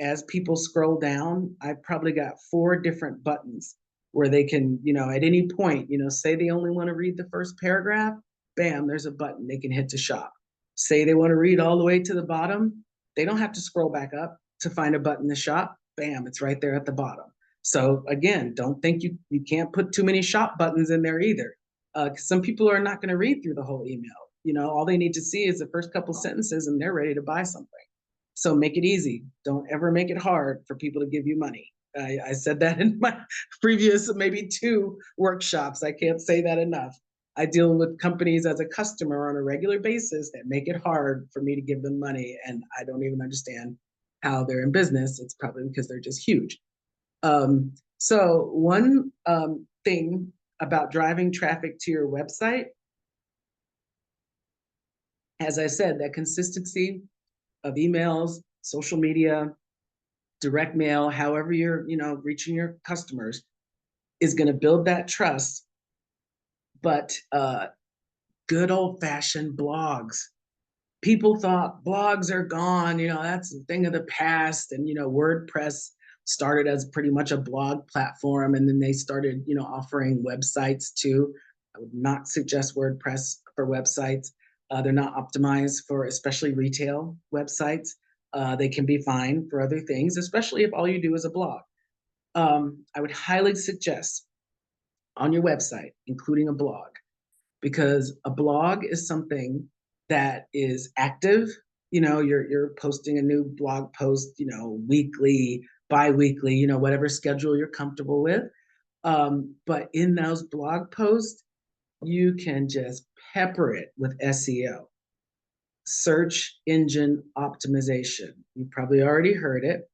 [SPEAKER 2] as people scroll down, I've probably got 4 different buttons where they can, at any point, say they only want to read the first paragraph, bam, there's a button they can hit to shop. Say they want to read all the way to the bottom, they don't have to scroll back up to find a button to shop. Bam, it's right there at the bottom. So again, don't think you can't put too many shop buttons in there either. Because some people are not going to read through the whole email. You know, all they need to see is the first couple sentences and they're ready to buy something. So make it easy. Don't ever make it hard for people to give you money. I said that in my previous maybe 2 workshops. I can't say that enough. I deal with companies as a customer on a regular basis that make it hard for me to give them money, and I don't even understand how they're in business. It's probably because they're just huge. So one thing about driving traffic to your website, as I said, that consistency of emails, social media, direct mail, however you're, reaching your customers, is going to build that trust. But good old-fashioned blogs. People thought blogs are gone, that's a thing of the past. And, WordPress started as pretty much a blog platform, and then they started, offering websites too. I would not suggest WordPress for websites. They're not optimized for especially retail websites. They can be fine for other things, especially if all you do is a blog. I would highly suggest on your website, including a blog, because a blog is something that is active. You're posting a new blog post, weekly, bi-weekly, whatever schedule you're comfortable with. But in those blog posts, you can just pepper it with SEO, search engine optimization. You probably already heard it.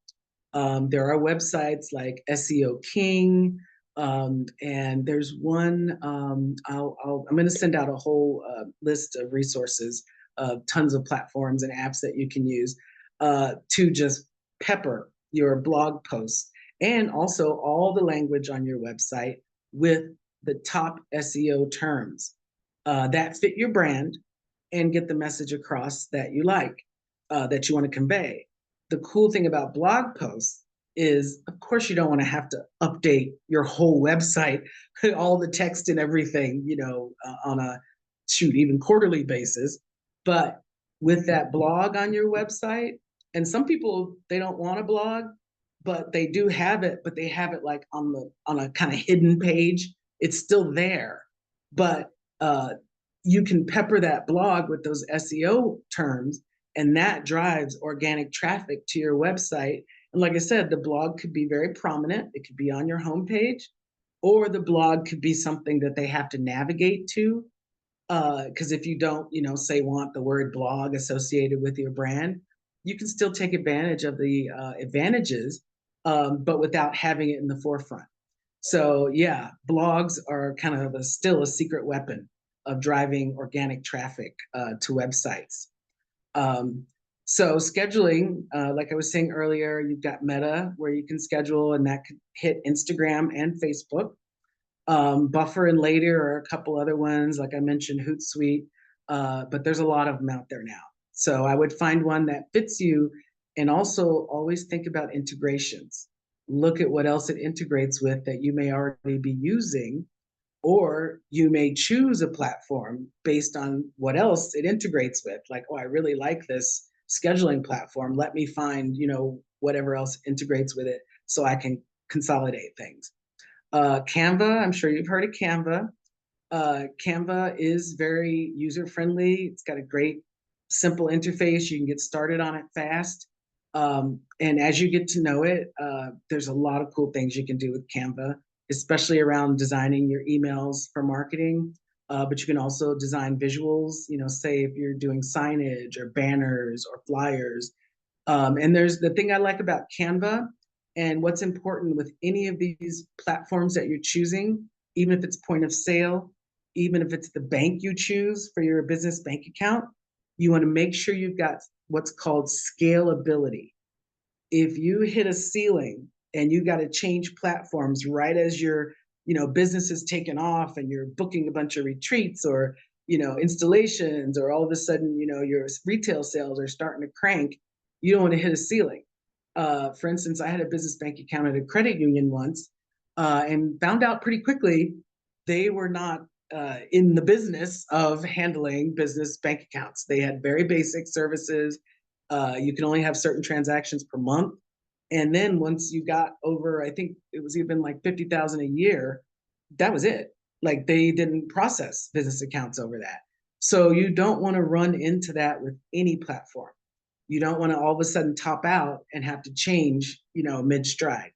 [SPEAKER 2] There are websites like SEO King, and there's one. I'm going to send out a whole list of resources, tons of platforms and apps that you can use to just pepper your blog posts, and also all the language on your website with the top SEO terms that fit your brand and get the message across that you like, that you want to convey. The cool thing about blog posts is, of course, you don't want to have to update your whole website, all the text and everything, on a even quarterly basis. But with that blog on your website, and some people, they don't want a blog, but they do have it, but they have it like on a kind of hidden page. It's still there, but you can pepper that blog with those SEO terms, and that drives organic traffic to your website. And like I said, the blog could be very prominent. It could be on your homepage, or the blog could be something that they have to navigate to. Because if you don't, say want the word blog associated with your brand, you can still take advantage of the advantages, but without having it in the forefront. So yeah, blogs are kind of still a secret weapon of driving organic traffic to websites. So scheduling, like I was saying earlier, you've got Meta where you can schedule, and that could hit Instagram and Facebook. Buffer and Later are a couple other ones, like I mentioned, Hootsuite, but there's a lot of them out there now. So I would find one that fits you, and also always think about integrations. Look at what else it integrates with that you may already be using, or you may choose a platform based on what else it integrates with. Like, oh, I really like this scheduling platform. Let me find, whatever else integrates with it so I can consolidate things. Canva, I'm sure you've heard of Canva. Canva is very user-friendly. It's got a great, simple interface. You can get started on it fast. And as you get to know it, there's a lot of cool things you can do with Canva, especially around designing your emails for marketing. But you can also design visuals, say if you're doing signage or banners or flyers. And there's the thing I like about Canva, and what's important with any of these platforms that you're choosing, even if it's point of sale, even if it's the bank you choose for your business bank account, you want to make sure you've got what's called scalability. If you hit a ceiling and you got to change platforms right as your business is taken off and you're booking a bunch of retreats or installations, or all of a sudden your retail sales are starting to crank, you don't want to hit a ceiling. For instance, I had a business bank account at a credit union once, and found out pretty quickly they were not in the business of handling business bank accounts. They had very basic services. You can only have certain transactions per month, And then once you got over, I think it was even like 50,000 a year, that was it. Like they didn't process business accounts over that. So you don't want to run into that with any platform. You don't want to all of a sudden top out and have to change, mid stride.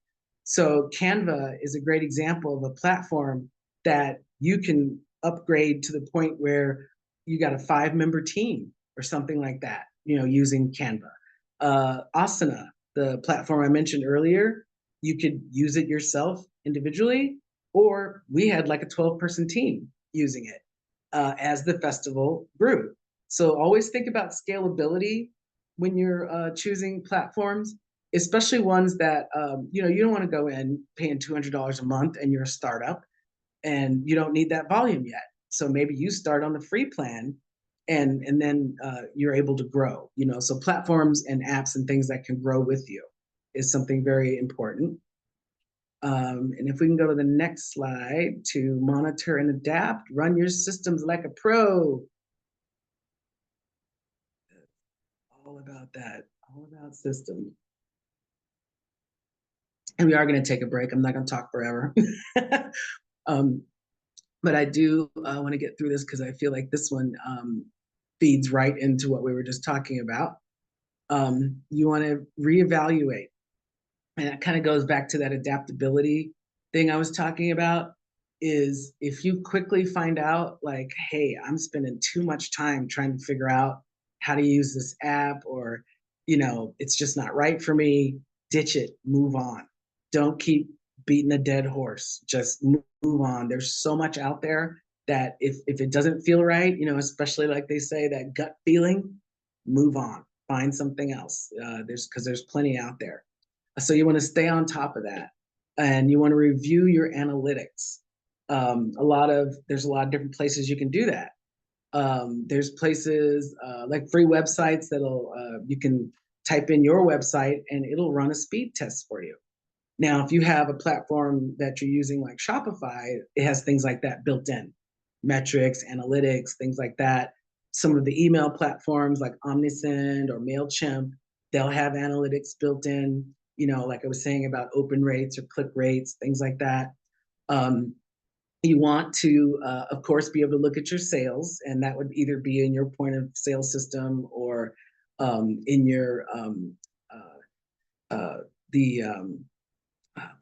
[SPEAKER 2] So Canva is a great example of a platform that you can upgrade to the point where you got a 5-member team or something like that, using Canva. Asana, the platform I mentioned earlier, you could use it yourself individually, or we had like a 12-person team using it as the festival grew. So always think about scalability when you're choosing platforms, especially ones that you don't want to go in paying $200 a month and you're a startup and you don't need that volume yet. So maybe you start on the free plan and then you're able to grow. So platforms and apps and things that can grow with you is something very important. And if we can go to the next slide, to monitor and adapt, run your systems like a pro. All about that, all about systems. And we are going to take a break. I'm not going to talk forever. But I do want to get through this because I feel like this one feeds right into what we were just talking about. You want to reevaluate. And it kind of goes back to that adaptability thing I was talking about, is if you quickly find out like, hey, I'm spending too much time trying to figure out how to use this app, or, it's just not right for me, ditch it, move on. Don't keep beating a dead horse, just move on. There's so much out there that if it doesn't feel right, especially like they say, that gut feeling, move on, find something else. There's plenty out there. So you want to stay on top of that, and you want to review your analytics. There's a lot of different places you can do that. There's places like free websites that'll you can type in your website and it'll run a speed test for you. Now, if you have a platform that you're using like Shopify, it has things like that built in, metrics, analytics, things like that. Some of the email platforms like Omnisend or MailChimp, they'll have analytics built in, like I was saying about open rates or click rates, things like that. You want to, of course, be able to look at your sales, and that would either be in your point of sale system or in your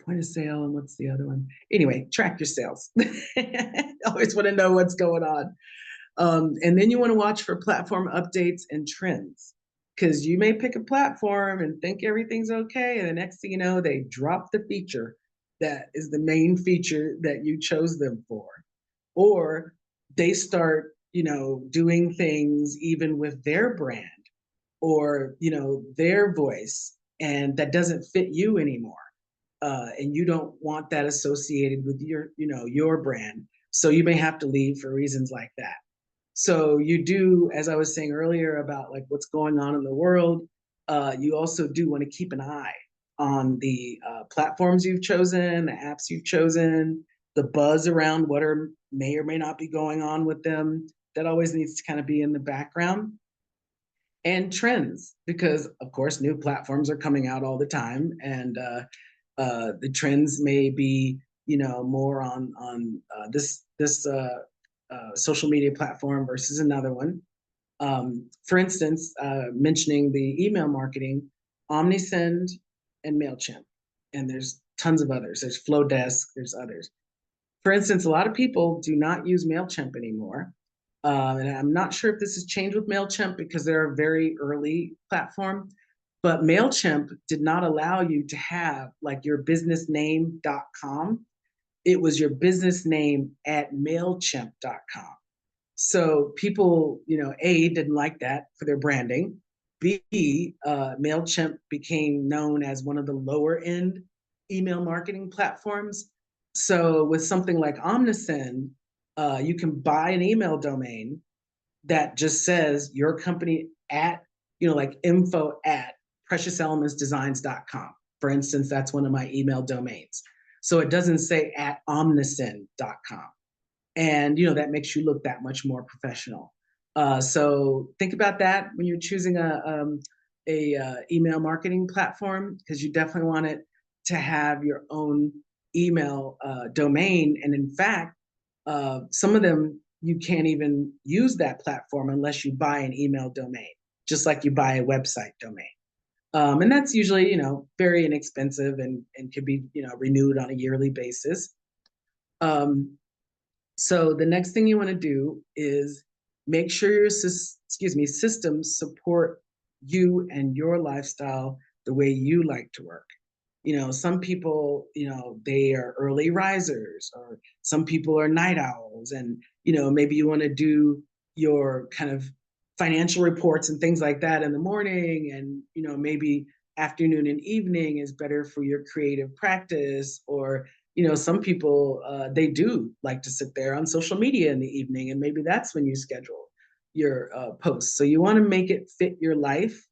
[SPEAKER 2] point of sale, and what's the other one? Anyway, track your sales. Always want to know what's going on. And then you want to watch for platform updates and trends, because you may pick a platform and think everything's okay, and the next thing you know, they drop the feature that is the main feature that you chose them for. Or they start, doing things even with their brand or, their voice, and that doesn't fit you anymore. And you don't want that associated with your brand. So you may have to leave for reasons like that. So you do, as I was saying earlier about like what's going on in the world, you also do want to keep an eye on the platforms you've chosen, the apps you've chosen, the buzz around what may or may not be going on with them. That always needs to kind of be in the background. And trends, because of course new platforms are coming out all the time, and the trends may be more on this social media platform versus another one. For instance, mentioning the email marketing, Omnisend and MailChimp, and there's tons of others. There's Flowdesk, there's others. For instance, a lot of people do not use MailChimp anymore. And I'm not sure if this has changed with MailChimp because they're a very early platform, but MailChimp did not allow you to have like your businessname.com. It was your business name at MailChimp.com. So people, A, didn't like that for their branding. B, MailChimp became known as one of the lower end email marketing platforms. So with something like Omnisend, you can buy an email domain that just says your company at, like info@preciouselementsdesigns.com. For instance, that's one of my email domains. So it doesn't say at omnisend.com. And, that makes you look that much more professional. So think about that when you're choosing a email marketing platform, because you definitely want it to have your own email domain. And in fact, some of them, you can't even use that platform unless you buy an email domain, just like you buy a website domain. And that's usually, very inexpensive and could be, renewed on a yearly basis. So the next thing you want to do is make sure your systems support you and your lifestyle the way you like to work. Some people, they are early risers, or some people are night owls, and maybe you want to do your kind of financial reports and things like that in the morning, and maybe afternoon and evening is better for your creative practice. Or some people, they do like to sit there on social media in the evening, and maybe that's when you schedule your posts. So you want to make it fit your life.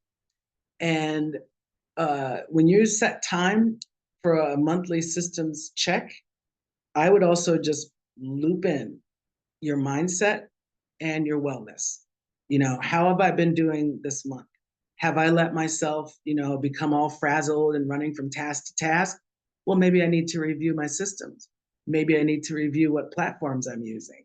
[SPEAKER 2] And when you set time for a monthly systems check, I would also just loop in your mindset and your wellness. How have I been doing this month? Have I let myself, become all frazzled and running from task to task? Well, maybe I need to review my systems. Maybe I need to review what platforms I'm using.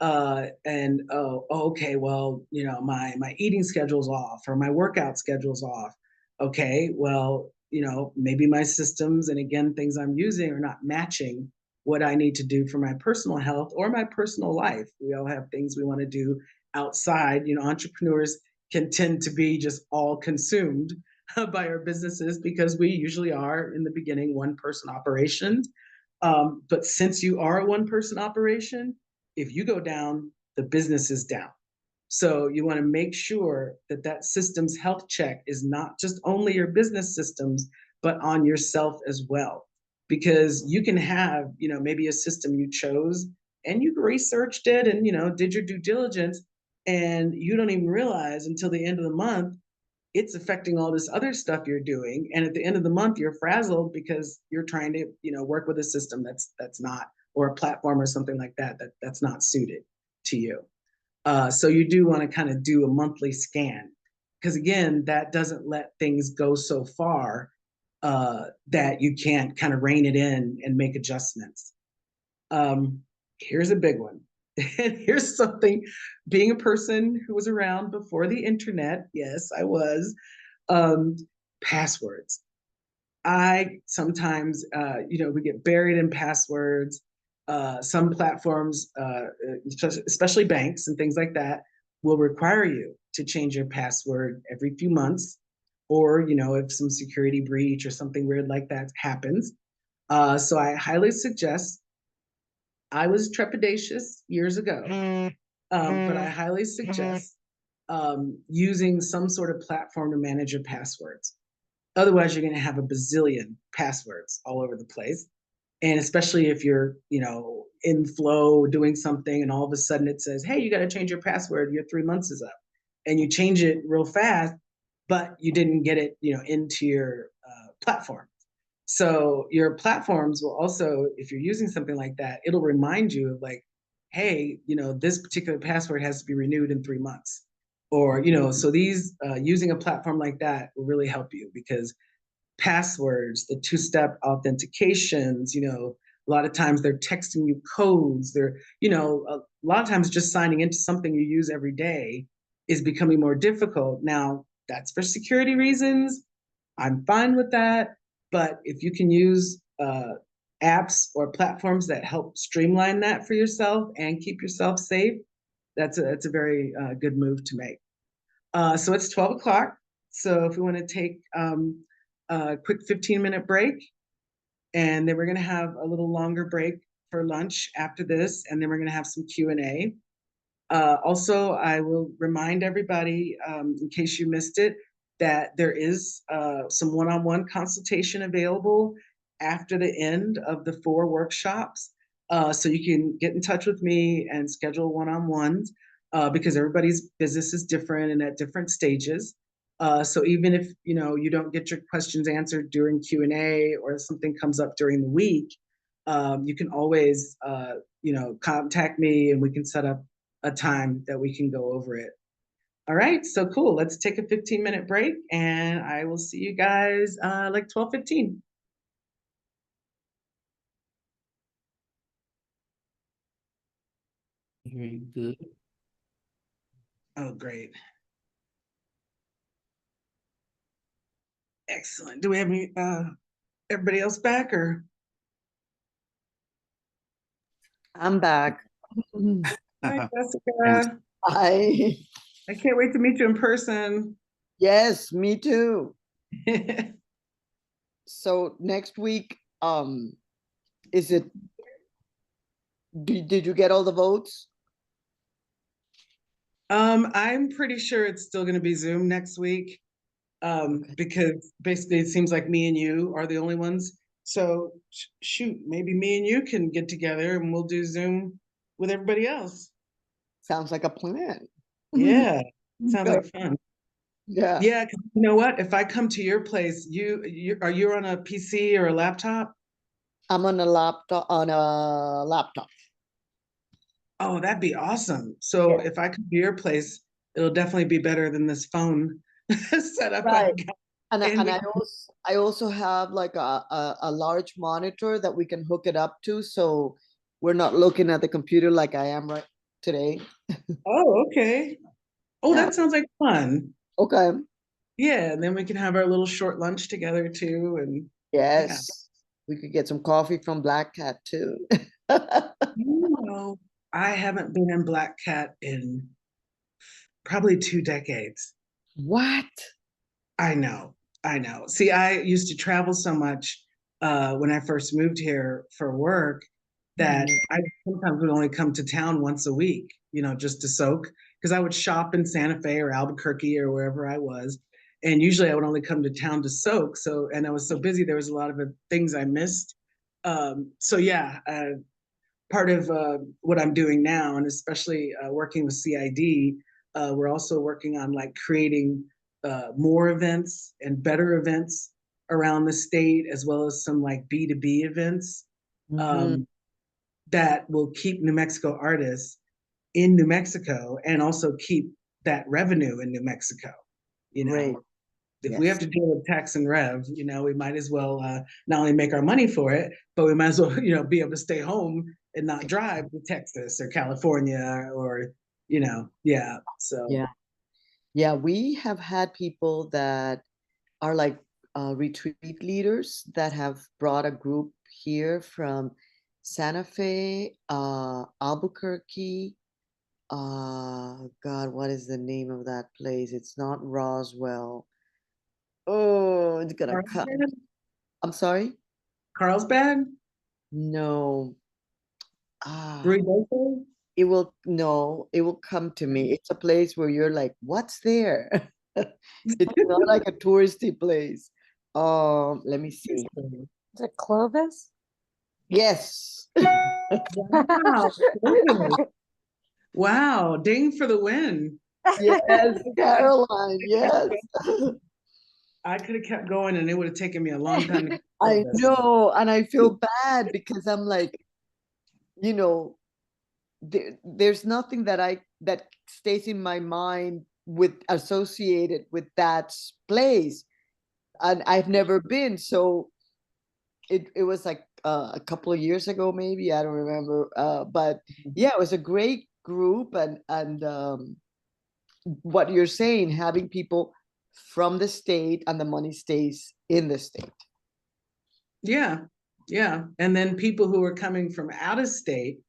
[SPEAKER 2] And okay, well, my eating schedule's off, or my workout schedule's off. Okay, well, maybe my systems and, again, things I'm using are not matching what I need to do for my personal health or my personal life. We all have things we want to do outside. Entrepreneurs can tend to be just all consumed by our businesses, because we usually are, in the beginning, one person operations. But since you are a one person operation, if you go down, the business is down. So you want to make sure that that systems health check is not just only your business systems, but on yourself as well. Because you can have, maybe a system you chose and you researched it and, did your due diligence, and you don't even realize until the end of the month it's affecting all this other stuff you're doing. And at the end of the month, you're frazzled because you're trying to, work with a system that's not, or a platform or something like that's not suited to you. So you do want to kind of do a monthly scan, because, again, that doesn't let things go so far that you can't kind of rein it in and make adjustments. Here's a big one. And here's something, being a person who was around before the internet, yes, I was, passwords. I sometimes, we get buried in passwords. Some platforms, especially banks and things like that, will require you to change your password every few months, or, if some security breach or something weird like that happens. So I highly suggest, I was trepidatious years ago, but I highly suggest using some sort of platform to manage your passwords. Otherwise, you're going to have a bazillion passwords all over the place. And especially if you're, in flow doing something, and all of a sudden it says, hey, you got to change your password, your 3 months is up. And you change it real fast, but you didn't get it, into your platform. So your platforms will also, if you're using something like that, it'll remind you of, like, hey, this particular password has to be renewed in 3 months. Or, so these, using a platform like that will really help you, because passwords, the two-step authentications, a lot of times they're texting you codes. They're, a lot of times just signing into something you use every day is becoming more difficult. Now, that's for security reasons. I'm fine with that. But if you can use apps or platforms that help streamline that for yourself and keep yourself safe, that's a very good move to make. So it's 12 o'clock. So if we want to take a quick 15-minute break, and then we're going to have a little longer break for lunch after this, and then we're going to have some Q&A. Also, I will remind everybody, in case you missed it, that there is some one-on-one consultation available after the end of the 4 workshops. So you can get in touch with me and schedule one-on-ones, because everybody's business is different and at different stages. So even if you don't get your questions answered during Q&A, or something comes up during the week, you can always contact me, and we can set up a time that we can go over it. All right, so cool. Let's take a 15-minute break and I will see you guys like 12:15.
[SPEAKER 1] Very good.
[SPEAKER 2] Oh, great. Excellent. Do we have any everybody else back or?
[SPEAKER 4] I'm back.
[SPEAKER 2] Hi, Jessica.
[SPEAKER 4] Hi.
[SPEAKER 2] I can't wait to meet you in person.
[SPEAKER 4] Yes, me too. So next week, is it, did you get all the votes?
[SPEAKER 2] I'm pretty sure it's still going to be Zoom next week,
[SPEAKER 4] Okay.
[SPEAKER 2] because basically it seems like me and you are the only ones. So shoot, maybe me and you can get together and we'll do Zoom with everybody else.
[SPEAKER 4] Sounds like a plan.
[SPEAKER 2] Yeah, sounds like
[SPEAKER 4] Good.
[SPEAKER 2] fun.
[SPEAKER 4] Yeah,
[SPEAKER 2] Yeah, 'cause you know what? If I come to your place, are you on a PC or a laptop?
[SPEAKER 4] I'm on a laptop.
[SPEAKER 2] Oh, that'd be awesome. So
[SPEAKER 4] Yeah.
[SPEAKER 2] if I come to your place, it'll definitely be better than this phone setup
[SPEAKER 4] Right.
[SPEAKER 2] I've got.
[SPEAKER 4] And
[SPEAKER 2] And we,
[SPEAKER 4] I also have like a large monitor that we can hook it up to, so we're not looking at the computer like I am right today.
[SPEAKER 2] oh, okay. Oh,
[SPEAKER 4] Yeah.
[SPEAKER 2] that sounds like fun.
[SPEAKER 4] Okay.
[SPEAKER 2] Yeah, and then we can have our little short lunch together too. And yeah,
[SPEAKER 4] Yes. We could get some coffee from Black Cat too.
[SPEAKER 2] you know, I haven't been in Black Cat in probably 2 decades.
[SPEAKER 4] What?
[SPEAKER 2] I know, I know. See, I used to travel so much when I first moved here for work that
[SPEAKER 4] Mhm.
[SPEAKER 2] I sometimes would only come to town once a week, just to soak, because I would shop in Santa Fe or Albuquerque or wherever I was. And usually I would only come to town to soak. So, and I was so busy, there was a lot of things I missed. So yeah, part of what I'm doing now, and especially working with CID, we're also working on like creating more events and better events around the state, as well as some like B2B events
[SPEAKER 4] Mhm.
[SPEAKER 2] um, that will keep New Mexico artists in New Mexico and also keep that revenue in New Mexico. You
[SPEAKER 4] Great.
[SPEAKER 2] know, if we have
[SPEAKER 4] Yes.
[SPEAKER 2] to deal with tax and rev, we might as well not only make our money for it, but we might as well, be able to stay home and not drive to Texas or California or, yeah. So,
[SPEAKER 4] Yeah. Yeah, we have had people that are like retreat leaders that have brought a group here from Santa Fe, Albuquerque. God, what is the name of that place? It's not Roswell. Oh, it's gonna come.
[SPEAKER 2] Carlsbad?
[SPEAKER 4] I'm sorry?
[SPEAKER 2] Carlsbad?
[SPEAKER 4] No. Ah,
[SPEAKER 2] Ruidoso?
[SPEAKER 4] it will, no, it will come to me. It's a place where you're like, what's there? It's not like a touristy place. Let me see.
[SPEAKER 5] Is it Clovis?
[SPEAKER 4] Yes.
[SPEAKER 2] Wow. Wow. Ding for the win.
[SPEAKER 4] Yes, Caroline, yes.
[SPEAKER 2] I could have kept going and it would have taken me a long time to get
[SPEAKER 4] I
[SPEAKER 2] through this.
[SPEAKER 4] know, and I feel bad because I'm like, you know, there's nothing that stays in my mind with associated with that place, and I've never been. So it was like a couple of years ago, maybe I don't remember. But yeah, it was a great group, and what you're saying, having people from the state and the money stays in the state.
[SPEAKER 2] Yeah, yeah. And then people who are coming from out of state,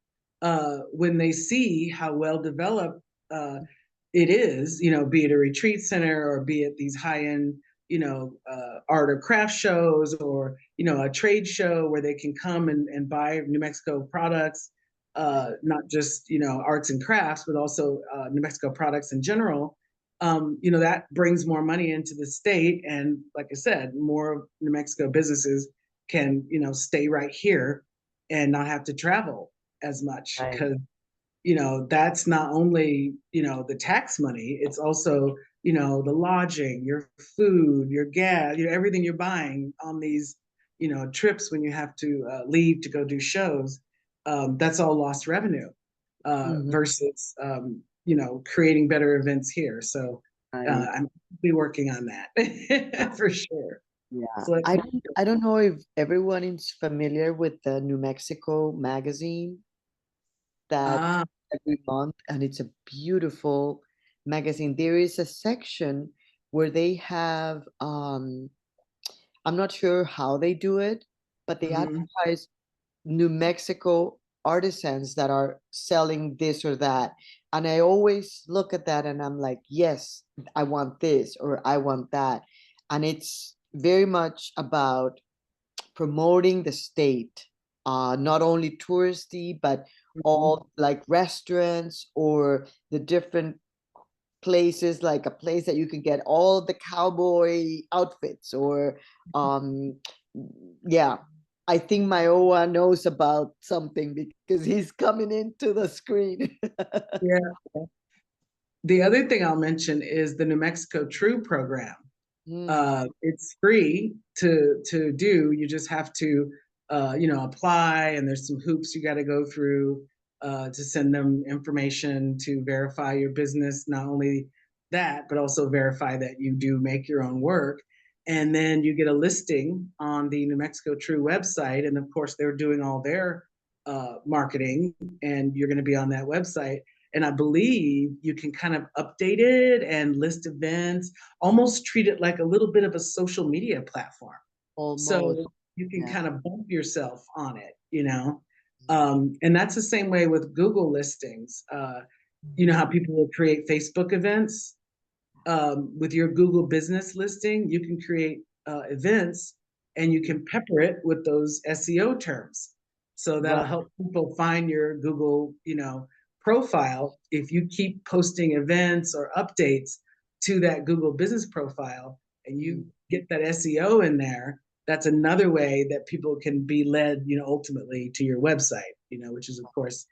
[SPEAKER 2] when they see how well developed it is, be it a retreat center or be it these high-end, art or craft shows or, a trade show where they can come and buy New Mexico products, not just, arts and crafts, but also New Mexico products in general. That brings more money into the state. And like I said, more New Mexico businesses can stay right here and not have to travel as much
[SPEAKER 4] Right.
[SPEAKER 2] because that's not only the tax money, it's also the lodging, your food, your gas, everything you're buying on these trips when you have to leave to go do shows. That's all lost revenue
[SPEAKER 4] Mhm.
[SPEAKER 2] versus creating better events here. So
[SPEAKER 4] I,
[SPEAKER 2] I'm be working on that for sure.
[SPEAKER 4] yeah,
[SPEAKER 2] So let's
[SPEAKER 4] I don't know if everyone is familiar with the New Mexico magazine that
[SPEAKER 2] ah,
[SPEAKER 4] every month, and it's a beautiful magazine. There is a section where they have I'm not sure how they do it, but they
[SPEAKER 2] mhm.
[SPEAKER 4] advertise New Mexico artisans that are selling this or that. And I always look at that and I'm like, yes, I want this or I want that. And it's very much about promoting the state, not only touristy, but
[SPEAKER 2] Mhm.
[SPEAKER 4] all like restaurants or the different places, like a place that you can get all the cowboy outfits or yeah. I think my Owa knows about something because he's coming into the screen.
[SPEAKER 2] Yeah. The other thing I'll mention is the New Mexico True program.
[SPEAKER 4] Mm,
[SPEAKER 2] It's free to do. You just have to apply, and there's some hoops you got to go through to send them information to verify your business. Not only that, but also verify that you do make your own work. And then you get a listing on the New Mexico True website, and of course they're doing all their marketing, and you're going to be on that website. And I believe you can kind of update it and list events, almost treat it like a little bit of a social media platform.
[SPEAKER 4] almost.
[SPEAKER 2] So you can
[SPEAKER 4] Yeah.
[SPEAKER 2] kind of bump yourself on it. And that's the same way with Google listings. You know how people will create Facebook events? With your Google business listing, you can create events and you can pepper it with those SEO terms. So that'll
[SPEAKER 4] Right.
[SPEAKER 2] help people find your Google, profile. If you keep posting events or updates to that Google business profile and you get that SEO in there, that's another way that people can be led, ultimately to your website, which is of course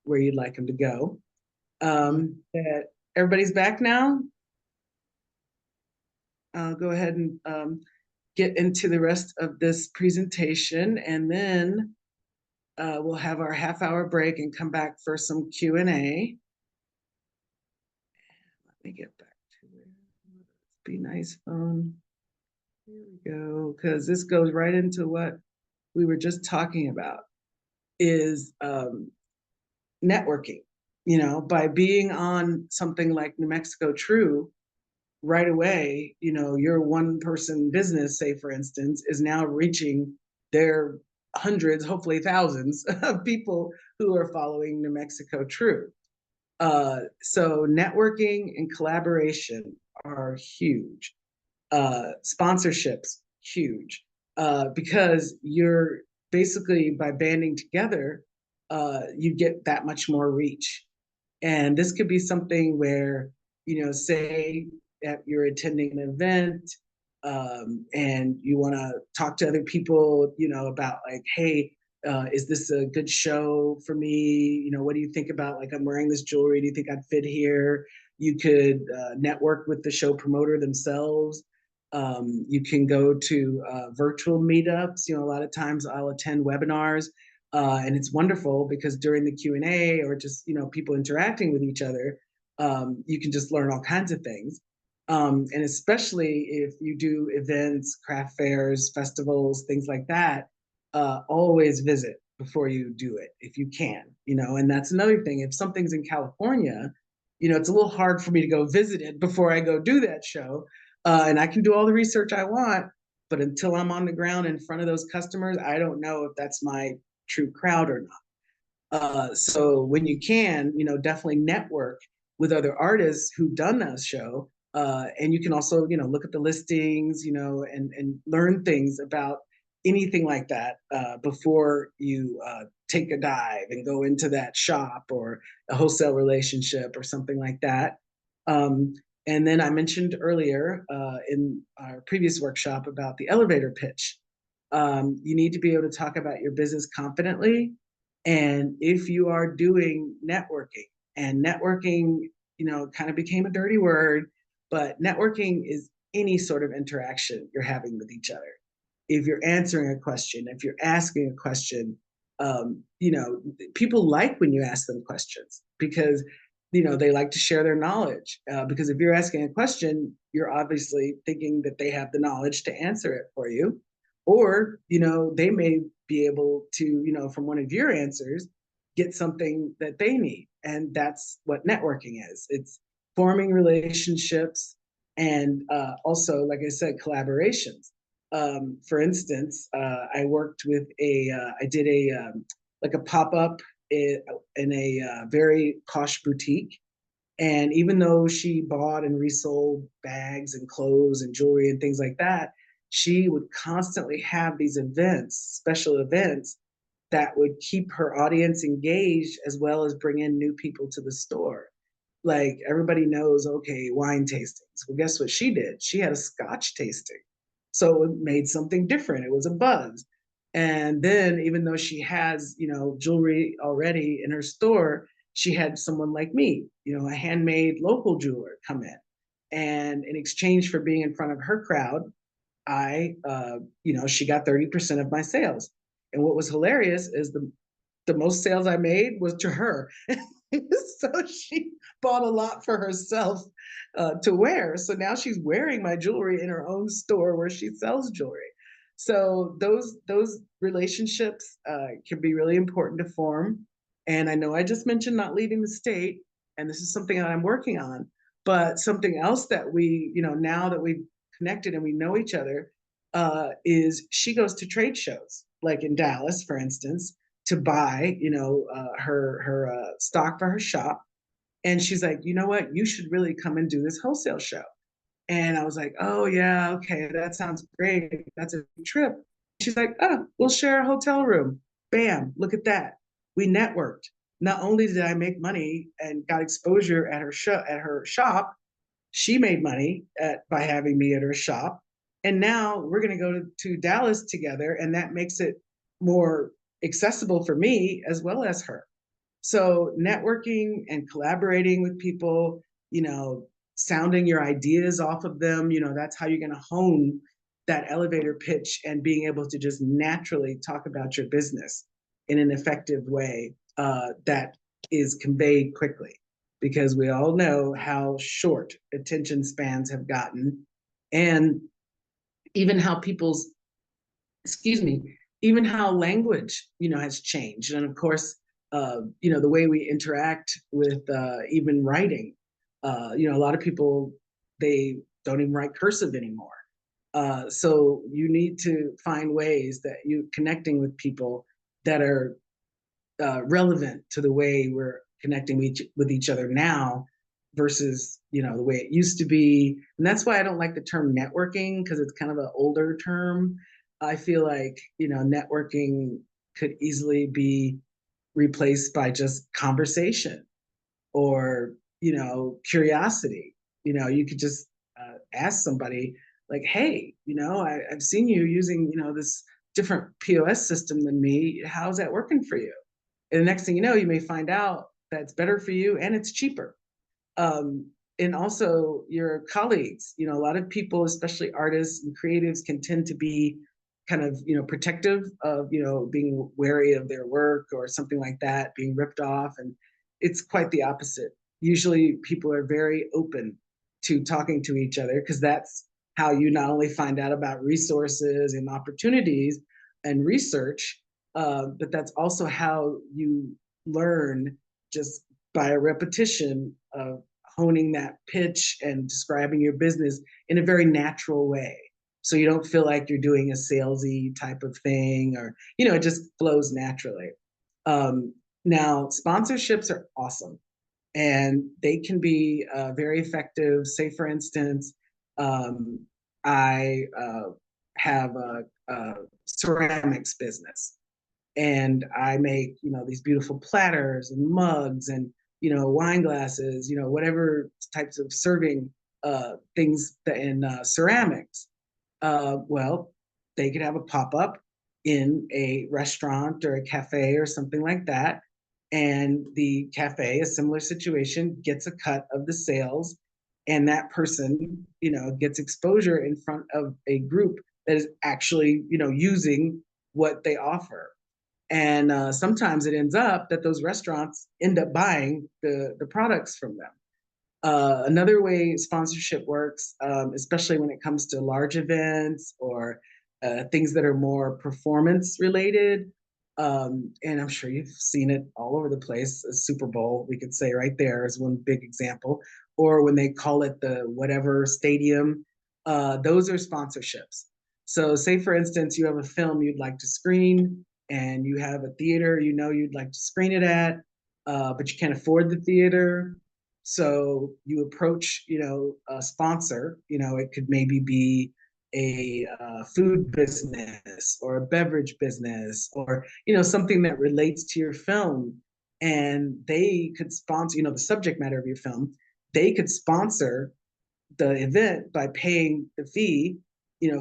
[SPEAKER 2] where you'd like them to go. Everybody's back now. I'll go ahead and get into the rest of this presentation, and then we'll have our half-hour break and come back for some Q&A. Let me get back to it. Be nice phone. Here we go, because this goes right into what we were just talking about, is networking. By being on something like New Mexico True, right away, your one person business, say for instance, is now reaching their hundreds, hopefully thousands of people who are following New Mexico True. So networking and collaboration are huge. Sponsorships, huge. Because you're basically, by banding together, you get that much more reach. And this could be something where, say that you're attending an event, and you want to talk to other people, about like, hey, is this a good show for me? What do you think about, like, I'm wearing this jewelry. Do you think I'd fit here? You could network with the show promoter themselves. You can go to virtual meetups. A lot of times I'll attend webinars, and it's wonderful because during the Q&A, or just people interacting with each other, you can just learn all kinds of things. And especially if you do events, craft fairs, festivals, things like that, always visit before you do it if you can. And that's another thing. If something's in California, it's a little hard for me to go visit it before I go do that show. And I can do all the research I want, but until I'm on the ground in front of those customers, I don't know if that's my true crowd or not. So when you can, definitely network with other artists who've done that show. And you can also, look at the listings, and learn things about anything like that before you take a dive and go into that shop or a wholesale relationship or something like that. And then I mentioned earlier in our previous workshop about the elevator pitch. You need to be able to talk about your business confidently. And if you are doing networking, and networking, kind of became a dirty word, but networking is any sort of interaction you're having with each other. If you're answering a question, if you're asking a question, people like when you ask them questions, because they like to share their knowledge, because if you're asking a question, you're obviously thinking that they have the knowledge to answer it for you, or they may be able to, from one of your answers, get something that they need. And that's what networking is. It's forming relationships, and also, like I said, collaborations. For instance, I worked with I did like a pop-up in a very posh boutique. And even though she bought and resold bags and clothes and jewelry and things like that, she would constantly have these events, special events, that would keep her audience engaged as well as bring in new people to the store. Like, everybody knows, okay, wine tastings. Well, guess what she did? She had a scotch tasting. So it made something different. It was a buzz. And then, even though she has, jewelry already in her store, she had someone like me, a handmade local jeweler, come in. And in exchange for being in front of her crowd, she got 30% of my sales. And what was hilarious is the most sales I made was to her. So she bought a lot for herself to wear. So now she's wearing my jewelry in her own store where she sells jewelry. So those relationships can be really important to form. And I know I just mentioned not leaving the state, and this is something that I'm working on. But something else that we, now that we've connected and we know each other, is she goes to trade shows, like in Dallas, for instance, to buy, her stock for her shop. And she's like, you know what? You should really come and do this wholesale show. And I was like, oh yeah, okay, that sounds great. That's a trip. She's like, oh, we'll share a hotel room. Bam, look at that. We networked. Not only did I make money and got exposure at her shop, she made money by having me at her shop. And now we're going to go to Dallas together, and that makes it more accessible for me as well as her. So networking and collaborating with people, sounding your ideas off of them, that's how you're going to hone that elevator pitch and being able to just naturally talk about your business in an effective way that is conveyed quickly. Because we all know how short attention spans have gotten, and even how people's, excuse me, even how language, has changed. And of course, the way we interact with even writing. A lot of people, they don't even write cursive anymore. So you need to find ways that you connecting with people that are relevant to the way we're connecting with each other now versus the way it used to be. And that's why I don't like the term networking, because it's kind of an older term. I feel like networking could easily be replaced by just conversation or curiosity. You could just ask somebody like, hey, I've seen you using this different POS system than me. How's that working for you? And the next thing you know, you may find out that it's better for you and it's cheaper. And also your colleagues, a lot of people, especially artists and creatives, can tend to be kind of, protective of, being wary of their work or something like that, being ripped off. And it's quite the opposite. Usually people are very open to talking to each other, because that's how you not only find out about resources and opportunities and research, but that's also how you learn, just by a repetition of honing that pitch and describing your business in a very natural way. So you don't feel like you're doing a salesy type of thing, or, it just flows naturally. Now, sponsorships are awesome, and they can be very effective. Say, for instance, I have a ceramics business, and I make, these beautiful platters and mugs and, wine glasses, whatever types of serving things in ceramics. Well, they could have a pop-up in a restaurant or a cafe or something like that. And the cafe, a similar situation, gets a cut of the sales. And that person, gets exposure in front of a group that is actually, using what they offer. And sometimes it ends up that those restaurants end up buying the products from them. Another way sponsorship works, especially when it comes to large events or things that are more performance related, and I'm sure you've seen it all over the place. A Super Bowl, we could say right there is one big example, or when they call it the whatever stadium, those are sponsorships. So, say for instance, you have a film you'd like to screen, and you have a theater you know you'd like to screen it at, but you can't afford the theater. So you approach, a sponsor. It could maybe be a food business or a beverage business, or something that relates to your film, and they could sponsor, the subject matter of your film. They could sponsor the event by paying the fee,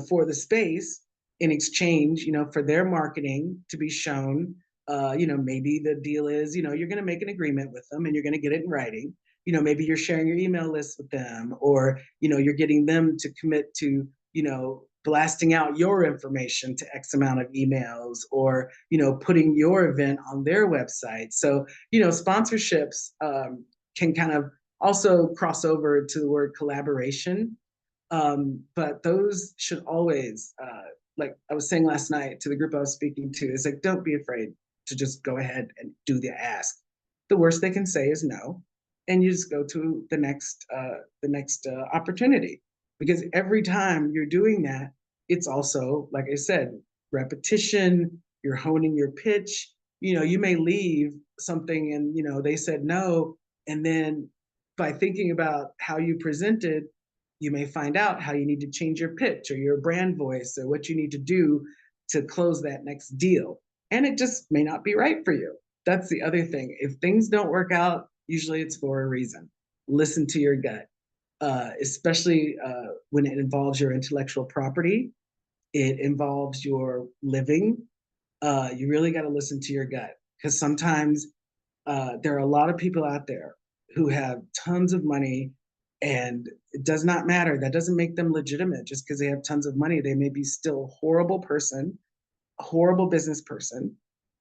[SPEAKER 2] for the space in exchange, for their marketing to be shown. Maybe the deal is, you're going to make an agreement with them and you're going to get it in writing. Maybe you're sharing your email list with them, or, you're getting them to commit to, blasting out your information to X amount of emails, or, putting your event on their website. So, sponsorships can kind of also cross over to the word collaboration. But those should always, like I was saying last night to the group I was speaking to, is like, don't be afraid to just go ahead and do the ask. The worst they can say is no, and you just go to the next opportunity. Because every time you're doing that, it's also, like I said, repetition. You're honing your pitch. You may leave something and they said no, and then by thinking about how you presented, you may find out how you need to change your pitch or your brand voice or what you need to do to close that next deal. And it just may not be right for you. That's the other thing. If things don't work out, usually it's for a reason. Listen to your gut, especially when it involves your intellectual property, it involves your living. You really got to listen to your gut, because sometimes there are a lot of people out there who have tons of money, and it does not matter. That doesn't make them legitimate. Just because they have tons of money, they may be still a horrible person, a horrible business person.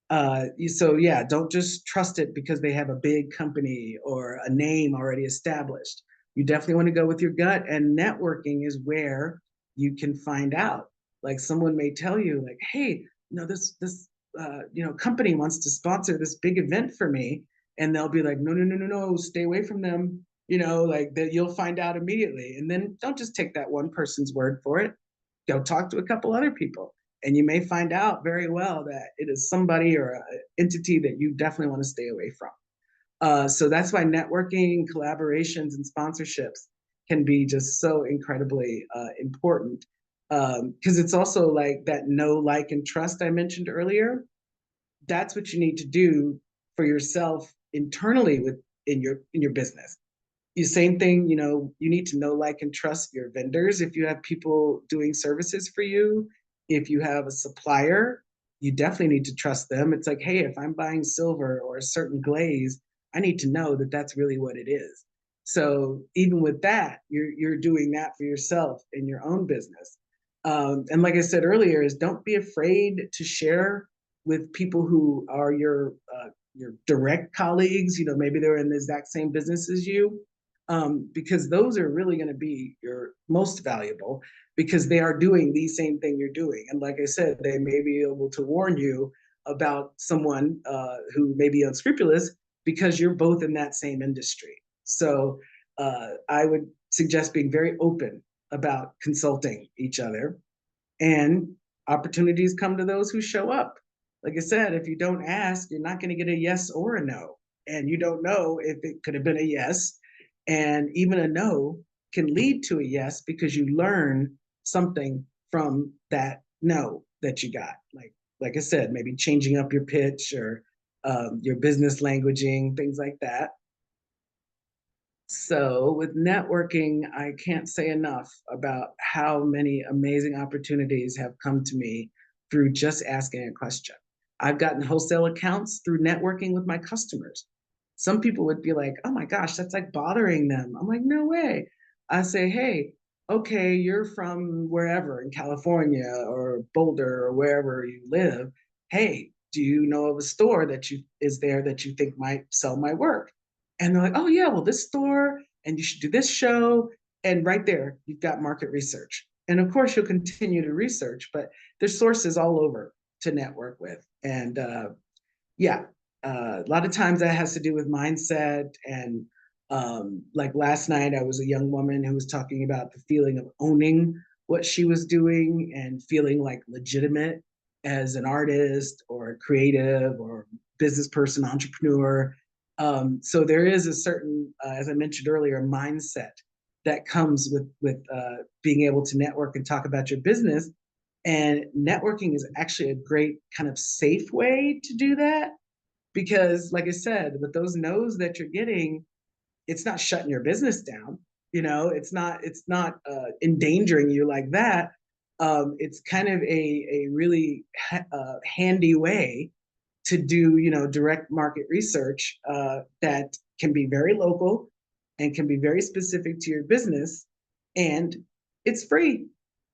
[SPEAKER 2] So yeah, don't just trust it because they have a big company or a name already established. You definitely want to go with your gut, and networking is where you can find out. Like, someone may tell you, like, hey, this company wants to sponsor this big event for me, and they'll be like, no, no, no, no, no, stay away from them. Like that, you'll find out immediately. And then don't just take that one person's word for it. Go talk to a couple other people, and you may find out very well that it is somebody or an entity that you definitely want to stay away from. So that's why networking, collaborations, and sponsorships can be just so incredibly important. Because it's also like that know, like, and trust I mentioned earlier. That's what you need to do for yourself internally in your business. The same thing, you need to know, like, and trust your vendors. If you have people doing services for you, if you have a supplier, you definitely need to trust them. It's like, hey, if I'm buying silver or a certain glaze, I need to know that that's really what it is. So even with that, you're doing that for yourself in your own business. And like I said earlier, is don't be afraid to share with people who are your direct colleagues. Maybe they're in the exact same business as you, because those are really going to be your most valuable, because they are doing the same thing you're doing. And like I said, they may be able to warn you about someone who may be unscrupulous, because you're both in that same industry. So I would suggest being very open about consulting each other, and opportunities come to those who show up. Like I said, if you don't ask, you're not going to get a yes or a no. And you don't know if it could have been a yes. And even a no can lead to a yes, because you learn something from that no that you got. Like I said, maybe changing up your pitch, or your business languaging, things like that. So with networking, I can't say enough about how many amazing opportunities have come to me through just asking a question. I've gotten wholesale accounts through networking with my customers. Some people would be like, oh my gosh, that's like bothering them. I'm like, no way. I say, hey, okay, you're from wherever in California or Boulder or wherever you live. Hey, do you know of a store that is there that you think might sell my work? And they're like, oh yeah, well, this store, and you should do this show. And right there, you've got market research. And of course, you'll continue to research, but there's sources all over to network with. And yeah, a lot of times that has to do with mindset. And like last night, I was a young woman who was talking about the feeling of owning what she was doing and feeling like legitimate as an artist or a creative or business person, entrepreneur. So there is a certain, as I mentioned earlier, mindset that comes with being able to network and talk about your business. And networking is actually a great kind of safe way to do that because, like I said, with those no's that you're getting, it's not shutting your business down. It's not endangering you like that. It's kind of a really handy way to do direct market research that can be very local and can be very specific to your business, and it's free.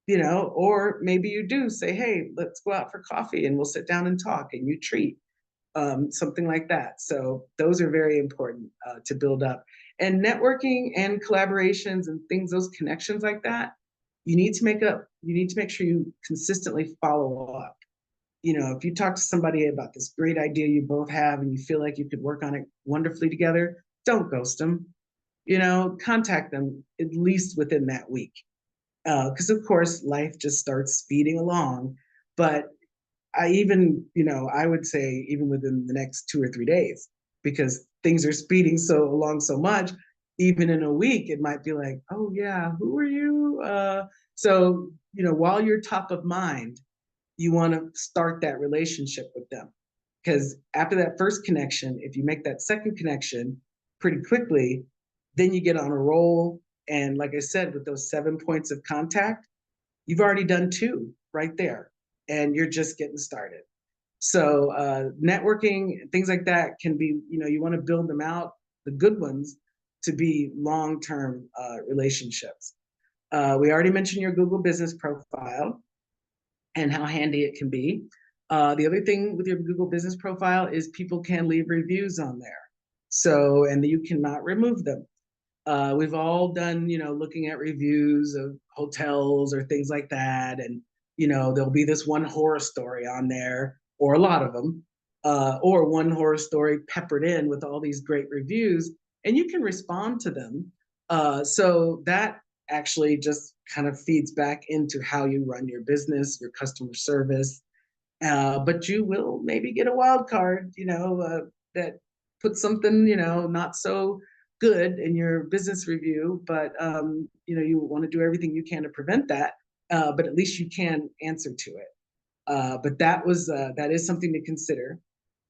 [SPEAKER 2] Or maybe you do say, hey, let's go out for coffee and we'll sit down and talk, and you treat something like that. So those are very important to build up. And networking and collaborations and things, those connections like that, you need to make sure you consistently follow up. If you talk to somebody about this great idea you both have and you feel like you could work on it wonderfully together, don't ghost them. Contact them at least within that week. Because of course, life just starts speeding along. But I would say even within the next 2 or 3 days, because things are speeding along so much, even in a week, it might be like, oh yeah, who are you? So, while you're top of mind, you want to start that relationship with them. Because after that first connection, if you make that second connection pretty quickly, then you get on a roll. And like I said, with those 7 points of contact, you've already done 2 right there, and you're just getting started. So networking, things like that can be, you want to build them out, the good ones, to be long-term relationships. We already mentioned your Google business profile and how handy it can be. The other thing with your Google business profile is people can leave reviews on there. So, and you cannot remove them. We've all done, looking at reviews of hotels or things like that. And, there'll be this one horror story on there, or a lot of them, or one horror story peppered in with all these great reviews, and you can respond to them. So that actually just kind of feeds back into how you run your business, your customer service. But you will maybe get a wild card, that puts something, not so good in your business review, but you want to do everything you can to prevent that. But at least you can answer to it. But that is something to consider.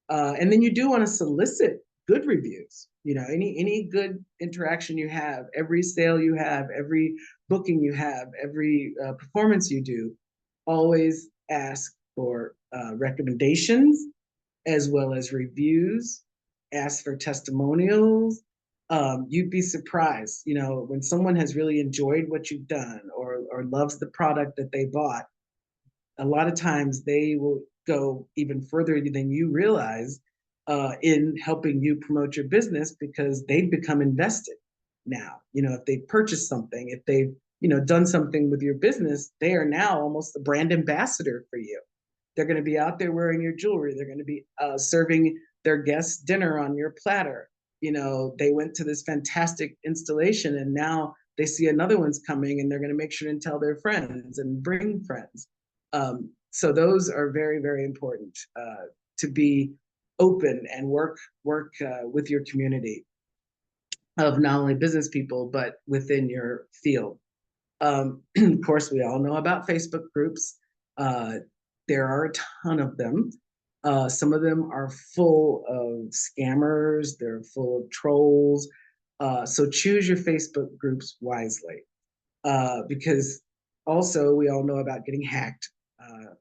[SPEAKER 2] And then you do want to solicit good reviews. Any good interaction you have, every sale you have, every booking you have, every performance you do, always ask for recommendations as well as reviews. Ask for testimonials. You'd be surprised, when someone has really enjoyed what you've done or loves the product that they bought. A lot of times they will go even further than you realize in helping you promote your business, because they've become invested now. If they purchased something, if they've done something with your business, they are now almost the brand ambassador for you. They're going to be out there wearing your jewelry. They're going to be serving their guests dinner on your platter. They went to this fantastic installation, and now they see another one's coming, and they're going to make sure and tell their friends and bring friends. So those are very, very important to be open and work with your community of not only business people, but within your field. Of course, we all know about Facebook groups. There are a ton of them. Some of them are full of scammers. They're full of trolls. So choose your Facebook groups wisely, because also we all know about getting hacked.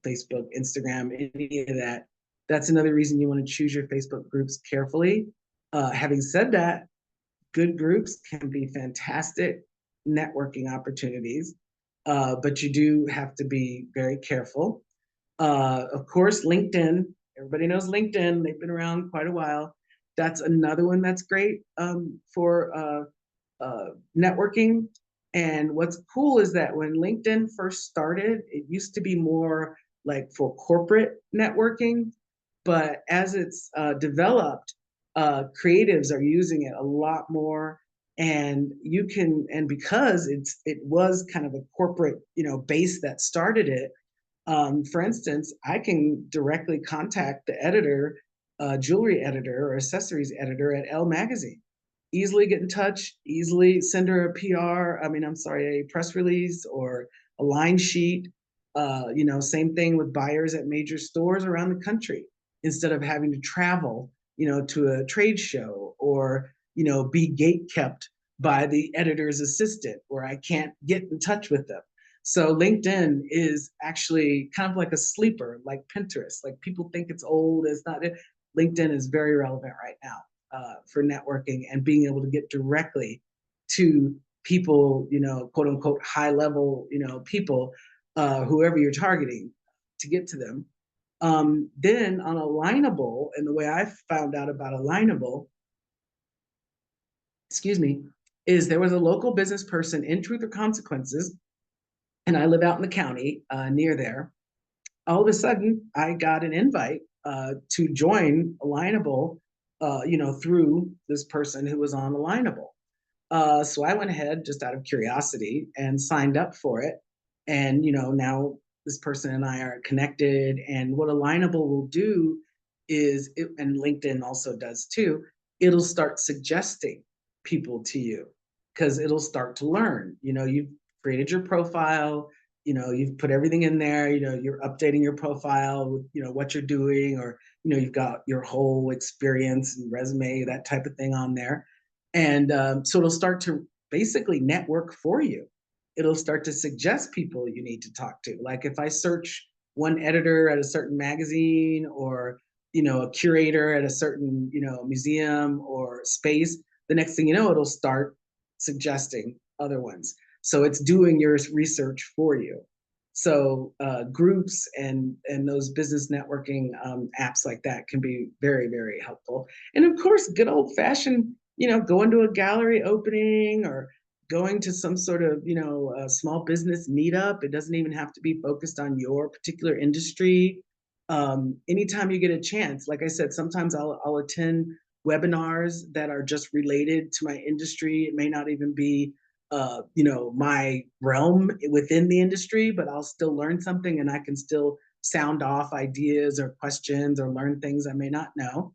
[SPEAKER 2] Facebook, Instagram, any of that. That's another reason you want to choose your Facebook groups carefully. Having said that, good groups can be fantastic networking opportunities, but you do have to be very careful. Of course, LinkedIn Everybody knows LinkedIn. They've been around quite a while. That's another one that's great for networking. And what's cool is that when LinkedIn first started, it used to be more like for corporate networking, but as it's developed, creatives are using it a lot more. And you can, and because it was kind of a corporate, base that started it. For instance, I can directly contact the editor, jewelry editor or accessories editor at Elle Magazine. Easily get in touch, easily send her a PR, a press release or a line sheet. Same thing with buyers at major stores around the country. Instead of having to travel, to a trade show or, be gate kept by the editor's assistant where I can't get in touch with them. So LinkedIn is actually kind of like a sleeper, like Pinterest. Like people think it's old, it's not. LinkedIn is very relevant right now for networking and being able to get directly to people, quote unquote, high level, people, whoever you're targeting to get to them. Then on Alignable, and the way I found out about Alignable, is there was a local business person in Truth or Consequences, and I live out in the county near there. All of a sudden, I got an invite to join Alignable, through this person who was on Alignable. So I went ahead just out of curiosity and signed up for it. And, now this person and I are connected. And what Alignable will do is, and LinkedIn also does too, it'll start suggesting people to you because it'll start to learn. You've created your profile, you've put everything in there, you're updating your profile with, what you're doing, or, you've got your whole experience and resume, that type of thing on there. And so it'll start to basically network for you. It'll start to suggest people you need to talk to. Like if I search one editor at a certain magazine or, a curator at a certain, museum or space, the next thing you know, it'll start suggesting other ones. So it's doing your research for you. So groups and those business networking apps like that can be very, very helpful. And of course, good old fashioned, going to a gallery opening or going to some sort of, small business meetup. It doesn't even have to be focused on your particular industry. Anytime you get a chance, like I said, sometimes I'll attend webinars that are just related to my industry. It may not even be my realm within the industry, but I'll still learn something and I can still sound off ideas or questions or learn things I may not know.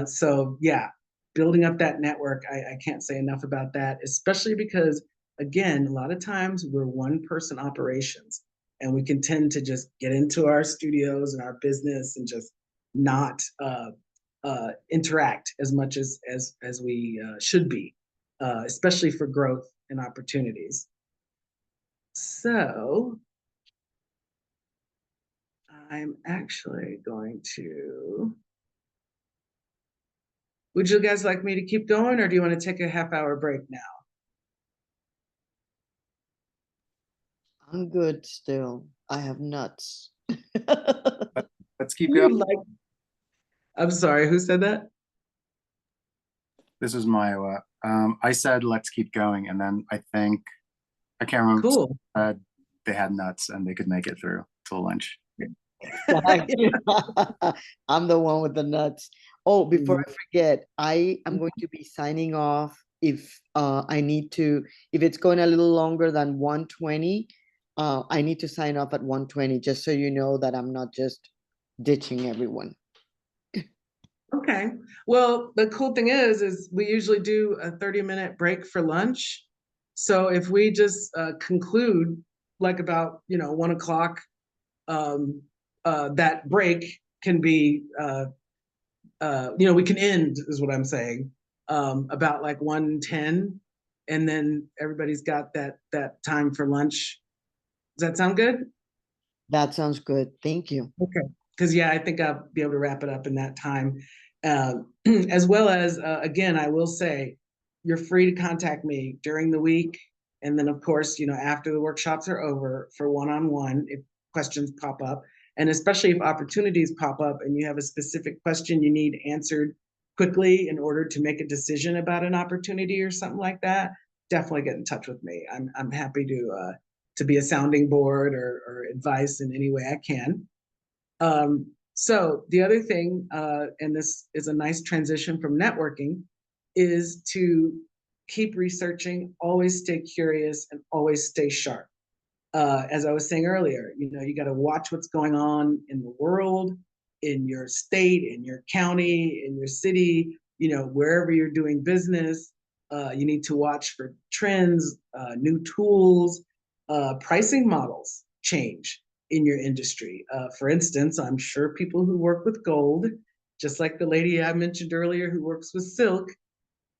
[SPEAKER 2] So yeah, building up that network, I can't say enough about that, especially because, again, a lot of times we're one person operations and we can tend to just get into our studios and our business and just not interact as much as we should be, especially for growth and opportunities. So I'm actually going to, would you guys like me to keep going or do you want to take a half-hour break now?
[SPEAKER 4] I'm good still. I have nuts.
[SPEAKER 3] Let's keep going.
[SPEAKER 2] I'm sorry, who said that?
[SPEAKER 3] This is Maya. I said, let's keep going. And then I can't remember.
[SPEAKER 2] Cool.
[SPEAKER 3] They had nuts and they could make it through till lunch.
[SPEAKER 4] I'm the one with the nuts. Oh, before I forget, I am going to be signing off if I need to, if it's going a little longer than 1:20, I need to sign off at 1:20, just so you know that I'm not just ditching everyone.
[SPEAKER 2] Okay. Well, the cool thing is we usually do a 30-minute break for lunch. So if we just conclude like about 1 o'clock, that break can be we can end, is what I'm saying, about like 1:10, and then everybody's got that time for lunch. Does that sound good?
[SPEAKER 4] That sounds good. Thank you.
[SPEAKER 2] Okay. Because I think I'll be able to wrap it up in that time. As well as, again, I will say, you're free to contact me during the week. And then, of course, after the workshops are over for one-on-one, if questions pop up. And especially if opportunities pop up and you have a specific question you need answered quickly in order to make a decision about an opportunity or something like that, definitely get in touch with me. I'm happy to be a sounding board or advice in any way I can. So the other thing, and this is a nice transition from networking, is to keep researching, always stay curious, and always stay sharp. As I was saying earlier, you got to watch what's going on in the world, in your state, in your county, in your city, wherever you're doing business. You need to watch for trends, new tools, pricing models change in your industry. For instance, I'm sure people who work with gold, just like the lady I mentioned earlier who works with silk,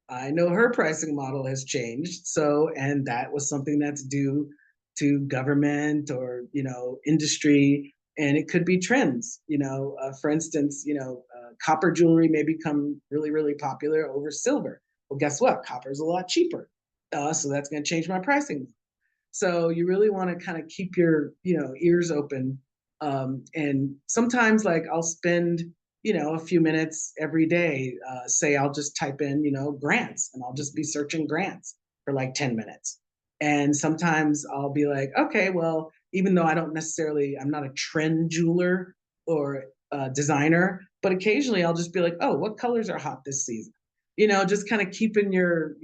[SPEAKER 2] I know her pricing model has changed. So, and that was something that's due to government or, industry, and it could be trends. For instance, copper jewelry may become really, really popular over silver. Well, guess what? Copper is a lot cheaper. So that's going to change my pricing. So you really want to kind of keep your, ears open. And sometimes like I'll spend, a few minutes every day, say I'll just type in, grants, and I'll just be searching grants for like 10 minutes. And sometimes I'll be like, okay, well, even though I'm not a trend jeweler or designer, but occasionally I'll just be like, oh, what colors are hot this season? Just kind of keeping your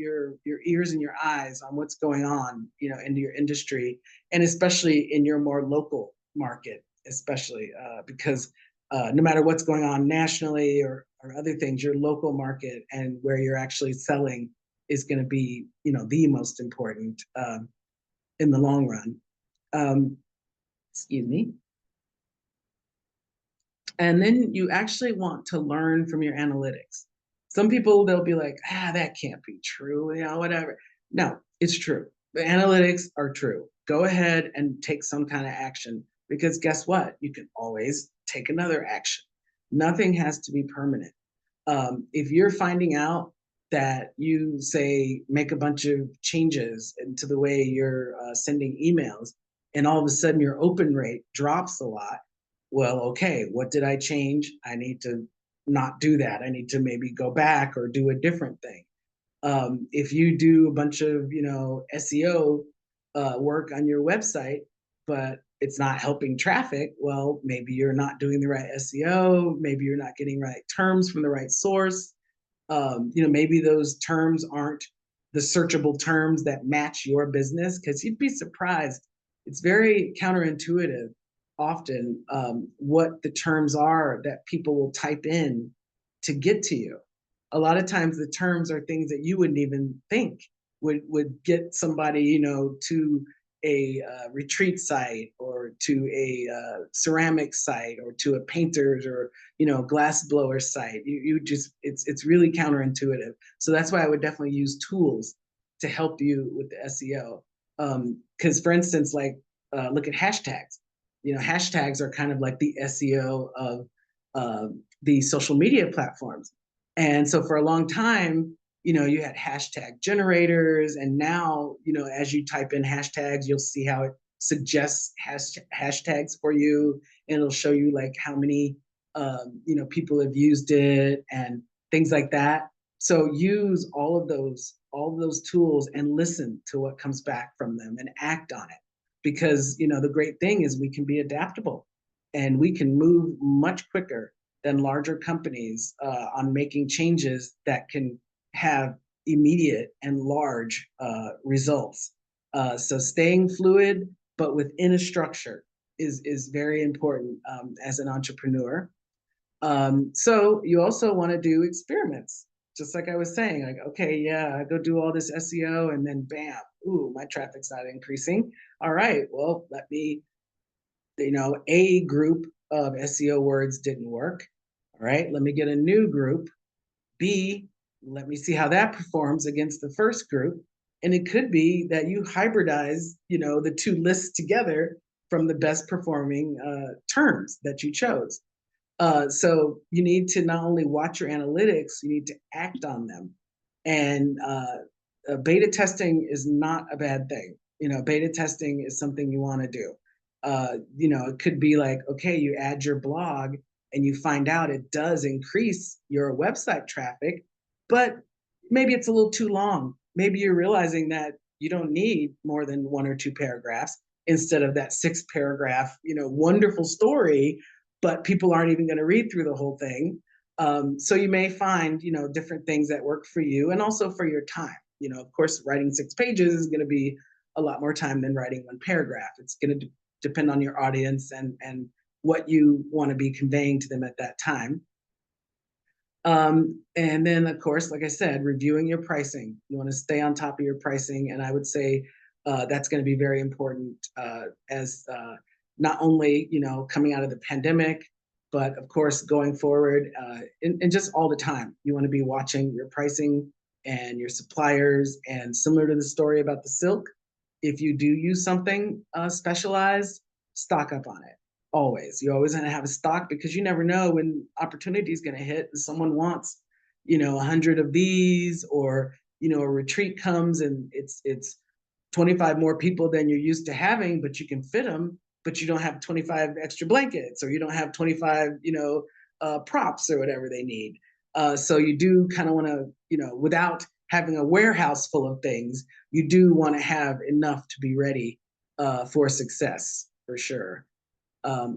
[SPEAKER 2] ears and your eyes on what's going on, in your industry, and especially in your more local market, especially because no matter what's going on nationally or other things, your local market and where you're actually selling is going to be, the most important in the long run. Excuse me. And then you actually want to learn from your analytics. Some people, they'll be like, that can't be true, whatever. No, it's true. The analytics are true. Go ahead and take some kind of action, because guess what? You can always take another action. Nothing has to be permanent. If you're finding out that you say make a bunch of changes into the way you're sending emails, and all of a sudden your open rate drops a lot, well, okay, what did I change? I need to not do that. I need to maybe go back or do a different thing. If you do a bunch of, SEO work on your website, but it's not helping traffic, well, maybe you're not doing the right SEO. Maybe you're not getting right terms from the right source. Maybe those terms aren't the searchable terms that match your business, because you'd be surprised. It's very counterintuitive often what the terms are that people will type in to get to you. A lot of times the terms are things that you wouldn't even think would get somebody, to a retreat site, or to a ceramic site, or to a painter's or glass blower site. You just it's really counterintuitive. So that's why I would definitely use tools to help you with the SEO. Because for instance, like look at hashtags. Hashtags are kind of like the SEO of the social media platforms. And so for a long time, you had hashtag generators, and now, as you type in hashtags, you'll see how it suggests hashtags for you, and it'll show you like how many, people have used it and things like that. So use all of those tools and listen to what comes back from them and act on it. Because, the great thing is we can be adaptable, and we can move much quicker than larger companies on making changes that can have immediate and large results. So staying fluid, but within a structure is very important as an entrepreneur. So you also want to do experiments, just like I was saying, like, okay, yeah, I go do all this SEO, and then bam, ooh, my traffic's not increasing. All right, well, let me, a group of SEO words didn't work. All right, let me get a new group. B, let me see how that performs against the first group. And it could be that you hybridize, the two lists together from the best performing terms that you chose. So you need to not only watch your analytics, you need to act on them. And beta testing is not a bad thing. Beta testing is something you want to do. You know, it could be like, okay, you add your blog and you find out it does increase your website traffic, but maybe it's a little too long. Maybe you're realizing that you don't need more than 1 or 2 paragraphs instead of that 6-paragraph, you know, wonderful story, but people aren't even going to read through the whole thing. So you may find, you know, different things that work for you and also for your time. You know, of course, writing 6 pages is going to be a lot more time than writing 1 paragraph. It's going to depend on your audience and what you want to be conveying to them at that time. And then, of course, like I said, reviewing your pricing. You want to stay on top of your pricing, and I would say that's going to be very important as not only, you know, coming out of the pandemic, but of course going forward, and just all the time. You want to be watching your pricing and your suppliers. And similar to the story about the silk, if you do use something specialized, stock up on it. Always. You're always going to have a stock because you never know when opportunity is going to hit and someone wants, you know, 100 of these, or, you know, a retreat comes and it's 25 more people than you're used to having, but you can fit them, but you don't have 25 extra blankets, or you don't have 25, you know, props or whatever they need. So you do kind of want to, you know, without having a warehouse full of things, you do want to have enough to be ready for success, for sure.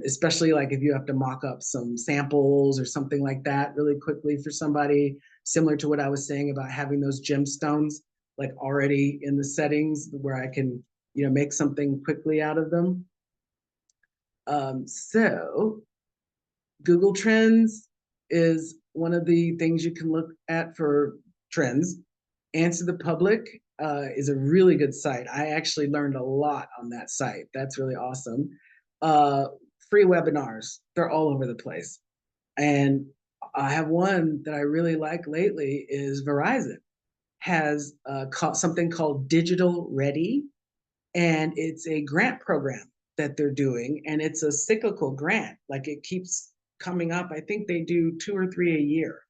[SPEAKER 2] Especially like if you have to mock up some samples or something like that really quickly for somebody, similar to what I was saying about having those gemstones like already in the settings where I can, you know, make something quickly out of them. So Google Trends is one of the things you can look at for trends. Answer the Public is a really good site. I actually learned a lot on that site. That's really awesome. Free webinars, they're all over the place. And I have one that I really like lately is Verizon has something called Digital Ready, and it's a grant program that they're doing, and it's a cyclical grant. Like it keeps coming up. I think they do 2 or 3 a year.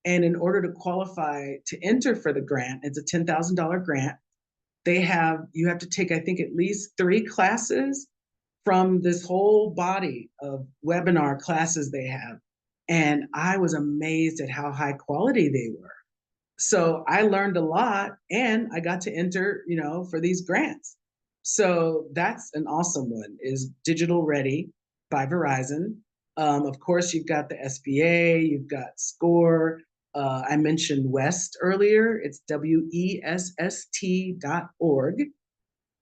[SPEAKER 2] And in order to qualify to enter for the grant, it's a $10,000 grant. You have to take, I think, at least 3 classes from this whole body of webinar classes they have. And I was amazed at how high quality they were. So I learned a lot and I got to enter, you know, for these grants. So that's an awesome one, is Digital Ready by Verizon. Of course, you've got the SBA, you've got SCORE. I mentioned WEST earlier. It's WESST.org.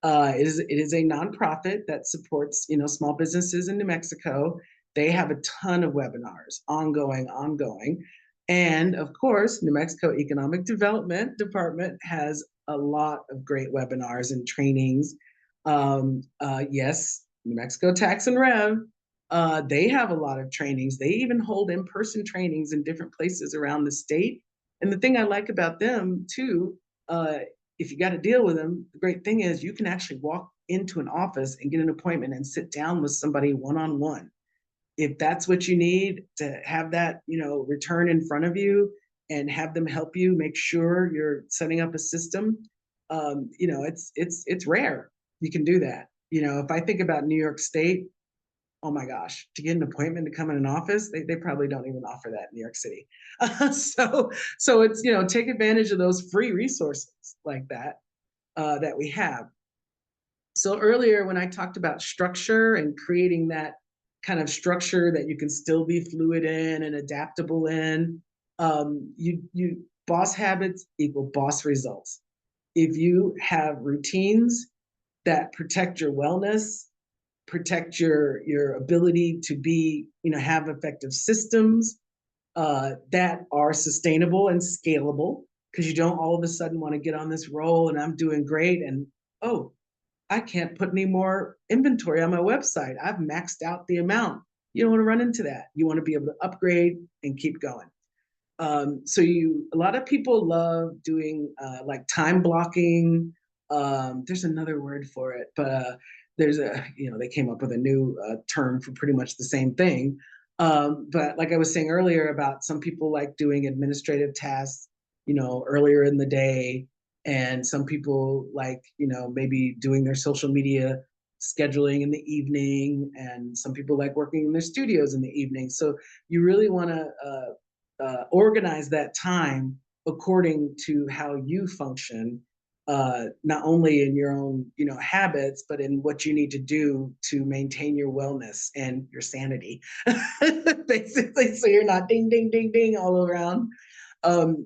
[SPEAKER 2] It is a nonprofit that supports, you know, small businesses in New Mexico. They have a ton of webinars, ongoing. And of course, New Mexico Economic Development Department has a lot of great webinars and trainings. Yes, New Mexico Tax and Rev, they have a lot of trainings. They even hold in-person trainings in different places around the state. And the thing I like about them too, if you got to deal with them, the great thing is you can actually walk into an office and get an appointment and sit down with somebody one-on-one. If that's what you need to have that, you know, return in front of you and have them help you make sure you're setting up a system, you know, it's rare. You can do that. You know, if I think about New York State, oh my gosh, to get an appointment to come in an office, they probably don't even offer that in New York City. So it's, you know, take advantage of those free resources like that that we have. So earlier when I talked about structure and creating that kind of structure that you can still be fluid in and adaptable in, you boss habits equal boss results. If you have routines that protect your wellness, protect your ability to be, you know, have effective systems that are sustainable and scalable, because you don't all of a sudden want to get on this roll and I'm doing great and, oh, I can't put any more inventory on my website. I've maxed out the amount. You don't want to run into that. You want to be able to upgrade and keep going. So a lot of people love doing like time blocking. There's another word for it, but they came up with a new term for pretty much the same thing. But like I was saying earlier about some people like doing administrative tasks, you know, earlier in the day. And some people like, you know, maybe doing their social media scheduling in the evening, and some people like working in their studios in the evening. So you really want to organize that time according to how you function, not only in your own, habits, but in what you need to do to maintain your wellness and your sanity, basically, so you're not ding, ding, ding, ding all around.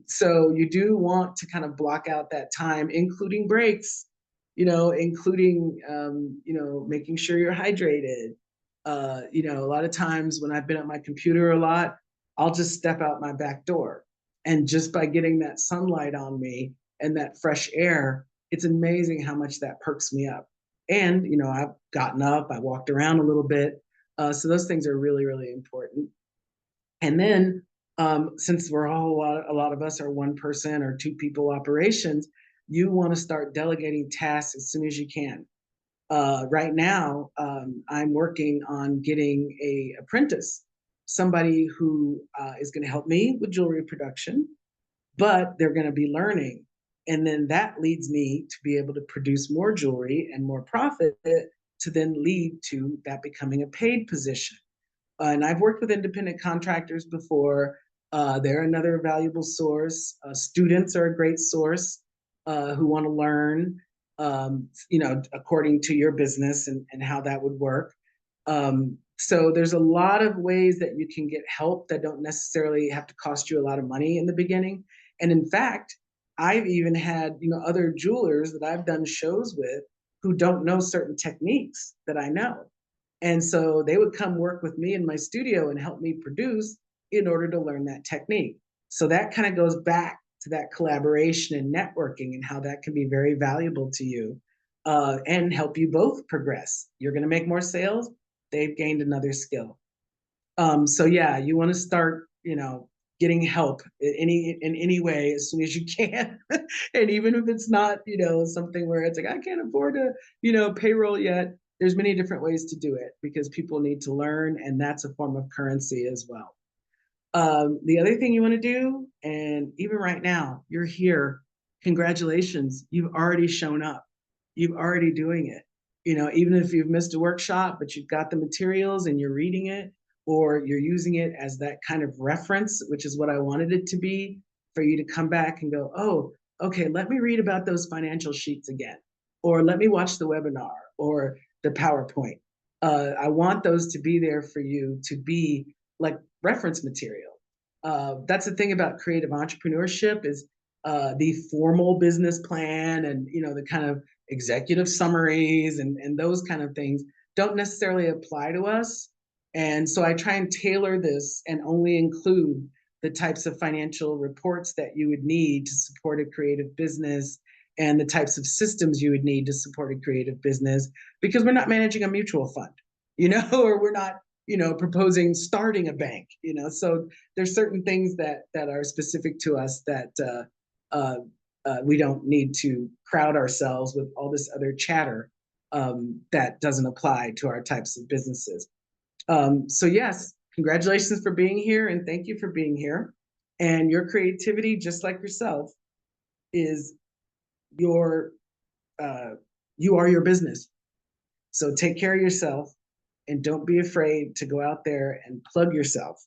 [SPEAKER 2] So you do want to kind of block out that time, including breaks, including, making sure you're hydrated. A lot of times when I've been at my computer a lot, I'll just step out my back door. And just by getting that sunlight on me and that fresh air, it's amazing how much that perks me up. And, I've gotten up, I walked around a little bit. So those things are really, really important. And then, since we're all, a lot of us are one person or two people operations, you want to start delegating tasks as soon as you can. Right now, I'm working on getting a apprentice, somebody who is going to help me with jewelry production, but they're going to be learning. And then that leads me to be able to produce more jewelry and more profit, to then lead to that becoming a paid position. And I've worked with independent contractors before. They're another valuable source. Students are a great source, who want to learn, according to your business and how that would work. So there's a lot of ways that you can get help that don't necessarily have to cost you a lot of money in the beginning. And in fact, I've even had, other jewelers that I've done shows with who don't know certain techniques that I know. And so they would come work with me in my studio and help me produce in order to learn that technique. So that kind of goes back to that collaboration and networking, and how that can be very valuable to you, and help you both progress. You're going to make more sales. They've gained another skill. So yeah, you want to start, getting help in any way as soon as you can. And even if it's not, something where it's like, I can't afford to, payroll yet, there's many different ways to do it, because people need to learn, and that's a form of currency as well. The other thing you want to do, and even right now, you're here, congratulations, you've already shown up. You're already doing it. Even if you've missed a workshop, but you've got the materials and you're reading it, or you're using it as that kind of reference, which is what I wanted it to be, for you to come back and go, oh, okay, let me read about those financial sheets again, or let me watch the webinar or the PowerPoint. I want those to be there for you to be like reference material. That's the thing about creative entrepreneurship, is the formal business plan and, the kind of executive summaries and those kind of things don't necessarily apply to us. And so I try and tailor this and only include the types of financial reports that you would need to support a creative business, and the types of systems you would need to support a creative business, because we're not managing a mutual fund, or we're not, proposing starting a bank, so there's certain things that are specific to us that we don't need to crowd ourselves with all this other chatter, that doesn't apply to our types of businesses. So yes, congratulations for being here, and thank you for being here. And your creativity, just like yourself, is you are your business. So take care of yourself, and don't be afraid to go out there and plug yourself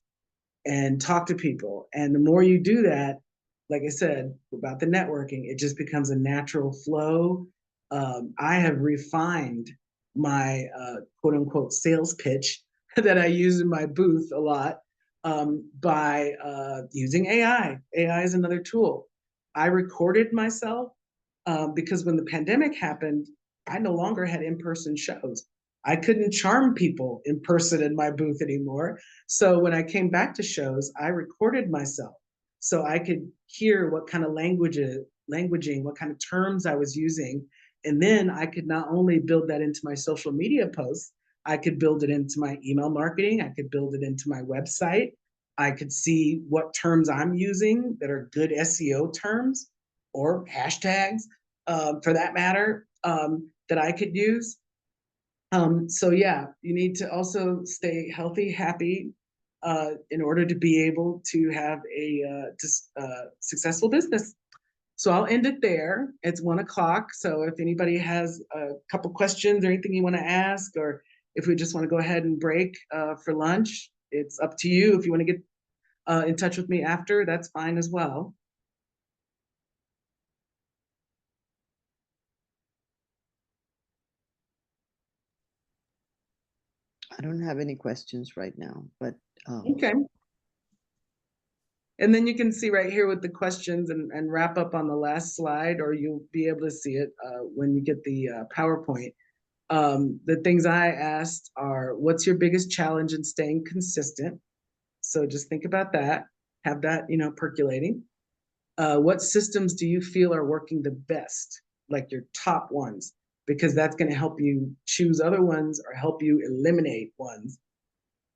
[SPEAKER 2] and talk to people. And the more you do that, like I said about the networking, it just becomes a natural flow. I have refined my quote unquote sales pitch that I use in my booth a lot, by using AI. AI is another tool. I recorded myself, because when the pandemic happened, I no longer had in-person shows. I couldn't charm people in person in my booth anymore. So when I came back to shows, I recorded myself so I could hear what kind of languaging, what kind of terms I was using. And then I could not only build that into my social media posts, I could build it into my email marketing. I could build it into my website. I could see what terms I'm using that are good SEO terms, or hashtags, for that matter, that I could use. So yeah, you need to also stay healthy, happy, in order to be able to have a successful business. So I'll end it there. It's 1 o'clock. So if anybody has a couple questions or anything you want to ask, or if we just want to go ahead and break for lunch, it's up to you. If you want to get in touch with me after, that's fine as well.
[SPEAKER 4] I don't have any questions right now, but
[SPEAKER 2] Okay. And then you can see right here with the questions and wrap up on the last slide, or you'll be able to see it when you get the PowerPoint. The things I asked are, what's your biggest challenge in staying consistent? So just think about that, have that, percolating. What systems do you feel are working the best, like your top ones? Because that's going to help you choose other ones or help you eliminate ones.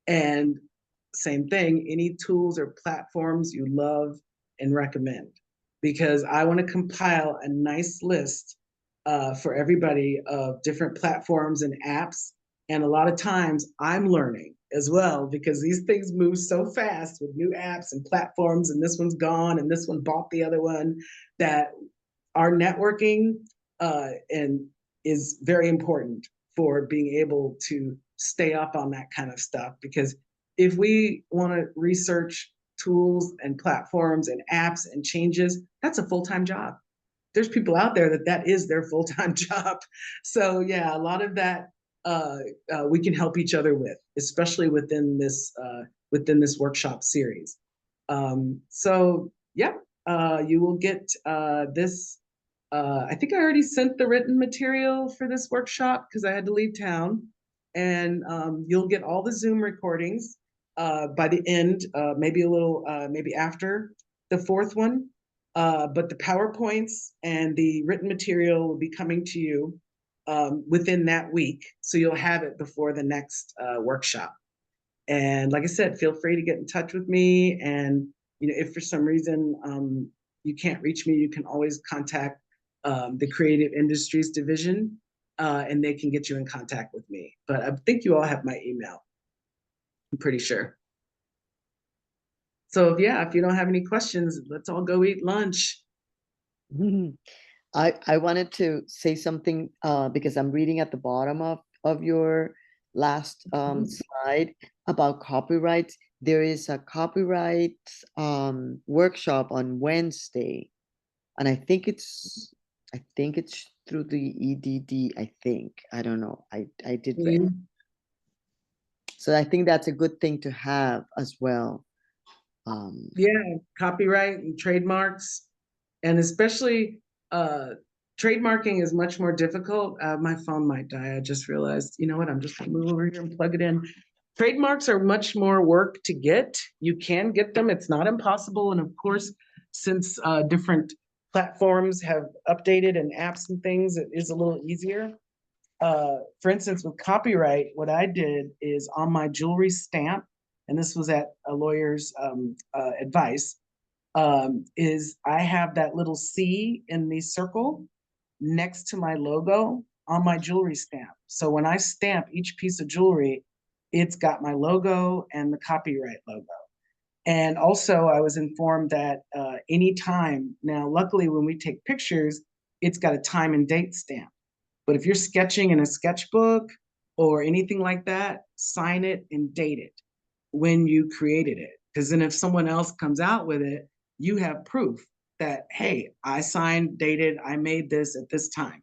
[SPEAKER 2] And same thing, any tools or platforms you love and recommend. Because I want to compile a nice list for everybody of different platforms and apps. And a lot of times I'm learning as well, because these things move so fast with new apps and platforms, and this one's gone and this one bought the other one, that our networking and is very important for being able to stay up on that kind of stuff. Because if we want to research tools and platforms and apps and changes, that's a full-time job. There's people out there that is their full-time job. So yeah, a lot of that we can help each other with, especially within this workshop series. So yeah, you will get this. I think I already sent the written material for this workshop because I had to leave town, and you'll get all the Zoom recordings by the end, maybe a little, maybe after the fourth one. But the PowerPoints and the written material will be coming to you within that week. So you'll have it before the next workshop. And like I said, feel free to get in touch with me. And if for some reason you can't reach me, you can always contact the Creative Industries Division, and they can get you in contact with me. But I think you all have my email. I'm pretty sure. So yeah, if you don't have any questions, let's all go eat lunch.
[SPEAKER 4] I wanted to say something because I'm reading at the bottom of your last slide about copyrights. There is a copyright workshop on Wednesday, and I think it's through the EDD. I don't know. I did read. So I think that's a good thing to have as well.
[SPEAKER 2] Yeah, copyright and trademarks, and especially trademarking is much more difficult. My phone might die. I just realized, you know what? I'm just gonna move over here and plug it in. Trademarks are much more work to get. You can get them. It's not impossible. And of course, since different platforms have updated and apps and things, it is a little easier. For instance, with copyright, what I did is on my jewelry stamp, and this was at a lawyer's advice, is I have that little C in the circle next to my logo on my jewelry stamp. So when I stamp each piece of jewelry, it's got my logo and the copyright logo. And also I was informed that anytime, now luckily when we take pictures, it's got a time and date stamp. But if you're sketching in a sketchbook or anything like that, sign it and date it when you created it. Because then if someone else comes out with it, you have proof that, hey, I signed, dated, I made this at this time.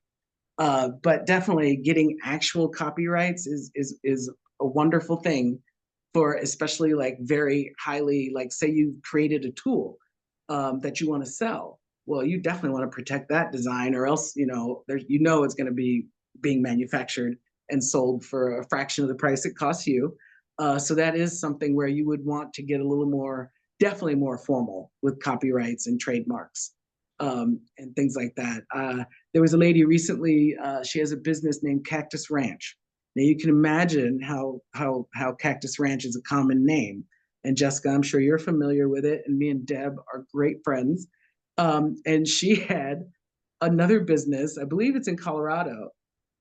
[SPEAKER 2] But definitely getting actual copyrights is a wonderful thing for, especially like very highly, like say you created a tool that you want to sell. Well, you definitely want to protect that design, or else there's it's going to be being manufactured and sold for a fraction of the price it costs you. So that is something where you would want to get a little more, definitely more formal with copyrights and trademarks and things like that. There was a lady recently, she has a business named Cactus Ranch. Now you can imagine how Cactus Ranch is a common name. And Jessica, I'm sure you're familiar with it. And me and Deb are great friends. And she had another business, I believe it's in Colorado,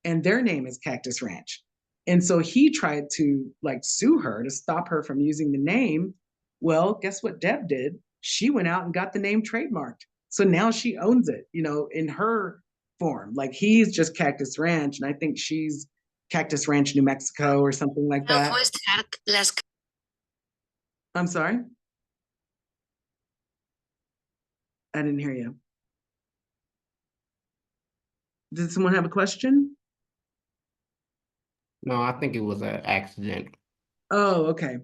[SPEAKER 2] and their name is Cactus Ranch. And so he tried to like sue her to stop her from using the name. Well, guess what Deb did? She went out and got the name trademarked. So now she owns it, you know, in her form. Like he's just Cactus Ranch, and I think she's Cactus Ranch, New Mexico, or something like that. I'm sorry. I didn't hear you. Did someone have a question?
[SPEAKER 1] No, I think it was an accident.
[SPEAKER 2] Oh, okay.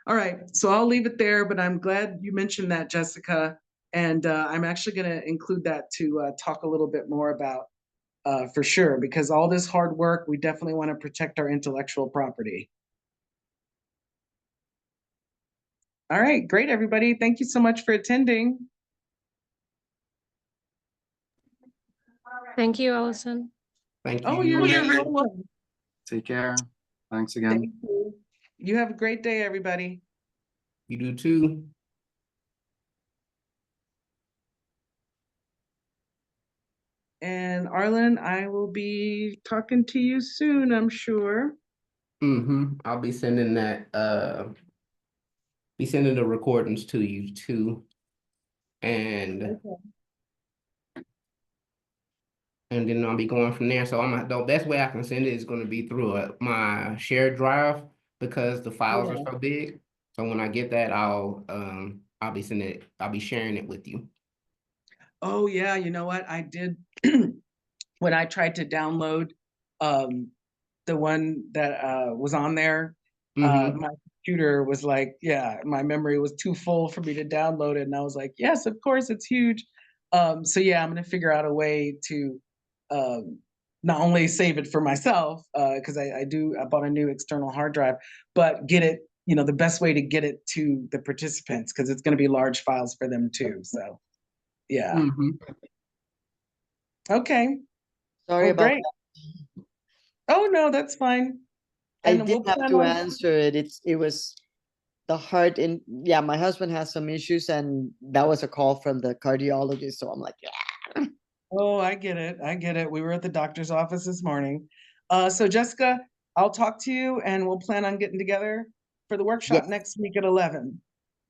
[SPEAKER 2] All right. So I'll leave it there, but I'm glad you mentioned that, Jessica. And I'm actually going to include that to talk a little bit more about for sure, because all this hard work, we definitely want to protect our intellectual property. All right. Great, everybody. Thank you so much for attending.
[SPEAKER 5] Thank you, Allison.
[SPEAKER 1] Thank
[SPEAKER 2] Oh,
[SPEAKER 1] you.
[SPEAKER 2] you're very welcome.
[SPEAKER 3] Take care. Thanks again.
[SPEAKER 2] Thank you. You have a great day, everybody.
[SPEAKER 1] You do too.
[SPEAKER 2] And Arlen, I will be talking to you soon, I'm sure.
[SPEAKER 1] I'll be sending that, be sending the recordings to you too. And then I'll be going from there. So the best way I can send it is going to be through my shared drive because the files are so big. So when I get that, I'll be sharing it with you.
[SPEAKER 2] Oh yeah, you know what? I did when I tried to download the one that was on there, my computer was like, yeah, my memory was too full for me to download it. And I was like, yes, of course, it's huge. So yeah, I'm gonna figure out a way to not only save it for myself, because I bought a new external hard drive, but get it, you know, the best way to get it to the participants, because it's gonna be large files for them too. So yeah. Okay.
[SPEAKER 4] Sorry
[SPEAKER 2] Well,
[SPEAKER 4] about
[SPEAKER 2] great. Oh no, that's fine.
[SPEAKER 4] I
[SPEAKER 2] And
[SPEAKER 4] did
[SPEAKER 2] we'll
[SPEAKER 4] have
[SPEAKER 2] plan
[SPEAKER 4] to
[SPEAKER 2] on-
[SPEAKER 4] answer it. It was the heart in, yeah, my husband has some issues and that was a call from the cardiologist. So I'm like, yeah.
[SPEAKER 2] Oh, I get it. I get it. We were at the doctor's office this morning. So Jessica, I'll talk to you and we'll plan on getting together for the workshop
[SPEAKER 4] Yes.
[SPEAKER 2] next week at 11.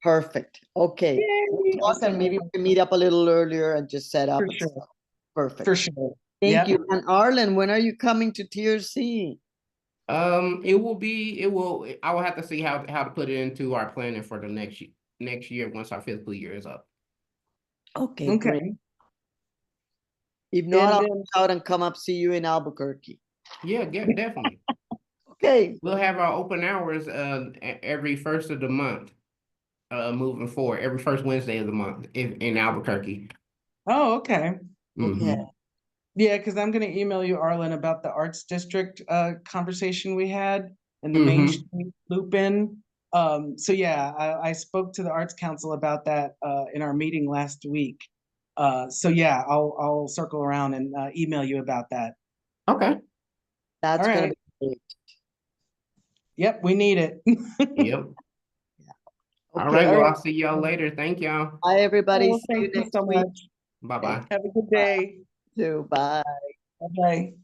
[SPEAKER 4] Perfect. Okay.
[SPEAKER 2] Yay!
[SPEAKER 4] We'll talk and maybe we can meet up a little earlier and just set up
[SPEAKER 2] For
[SPEAKER 4] and
[SPEAKER 2] sure.
[SPEAKER 4] stuff. Perfect.
[SPEAKER 2] For sure.
[SPEAKER 4] Thank
[SPEAKER 2] Yep.
[SPEAKER 4] you. And Arlen, when are you coming to TRC?
[SPEAKER 1] I will have to see how to put it into our planning for the next year once our fiscal year is up.
[SPEAKER 4] Okay, great.
[SPEAKER 2] Okay.
[SPEAKER 4] If not,
[SPEAKER 2] And
[SPEAKER 4] I'll
[SPEAKER 2] then-
[SPEAKER 4] reach out and come up see you in Albuquerque.
[SPEAKER 1] Yeah, definitely.
[SPEAKER 4] Okay.
[SPEAKER 1] We'll have our open hours every first of the month, moving forward, every first Wednesday of the month in Albuquerque.
[SPEAKER 2] Oh, okay.
[SPEAKER 4] Okay.
[SPEAKER 2] Yeah, because I'm going to email you, Arlen, about the Arts District conversation we had and the Main Street loop in. So yeah, I spoke to the Arts Council about that in our meeting last week. So yeah, I'll circle around and email you about that.
[SPEAKER 1] Okay.
[SPEAKER 4] That's
[SPEAKER 2] All
[SPEAKER 4] gonna
[SPEAKER 2] right.
[SPEAKER 4] be great.
[SPEAKER 2] Yep, we need it.
[SPEAKER 1] Yep. All
[SPEAKER 4] Okay.
[SPEAKER 1] right. Well, I'll see y'all later. Thank y'all.
[SPEAKER 4] Bye, everybody.
[SPEAKER 2] Oh,
[SPEAKER 4] See you
[SPEAKER 2] thank you
[SPEAKER 4] next
[SPEAKER 2] so
[SPEAKER 4] week.
[SPEAKER 2] much.
[SPEAKER 1] Bye-bye.
[SPEAKER 2] Have a good day.
[SPEAKER 4] Too. Bye.
[SPEAKER 2] Bye-bye.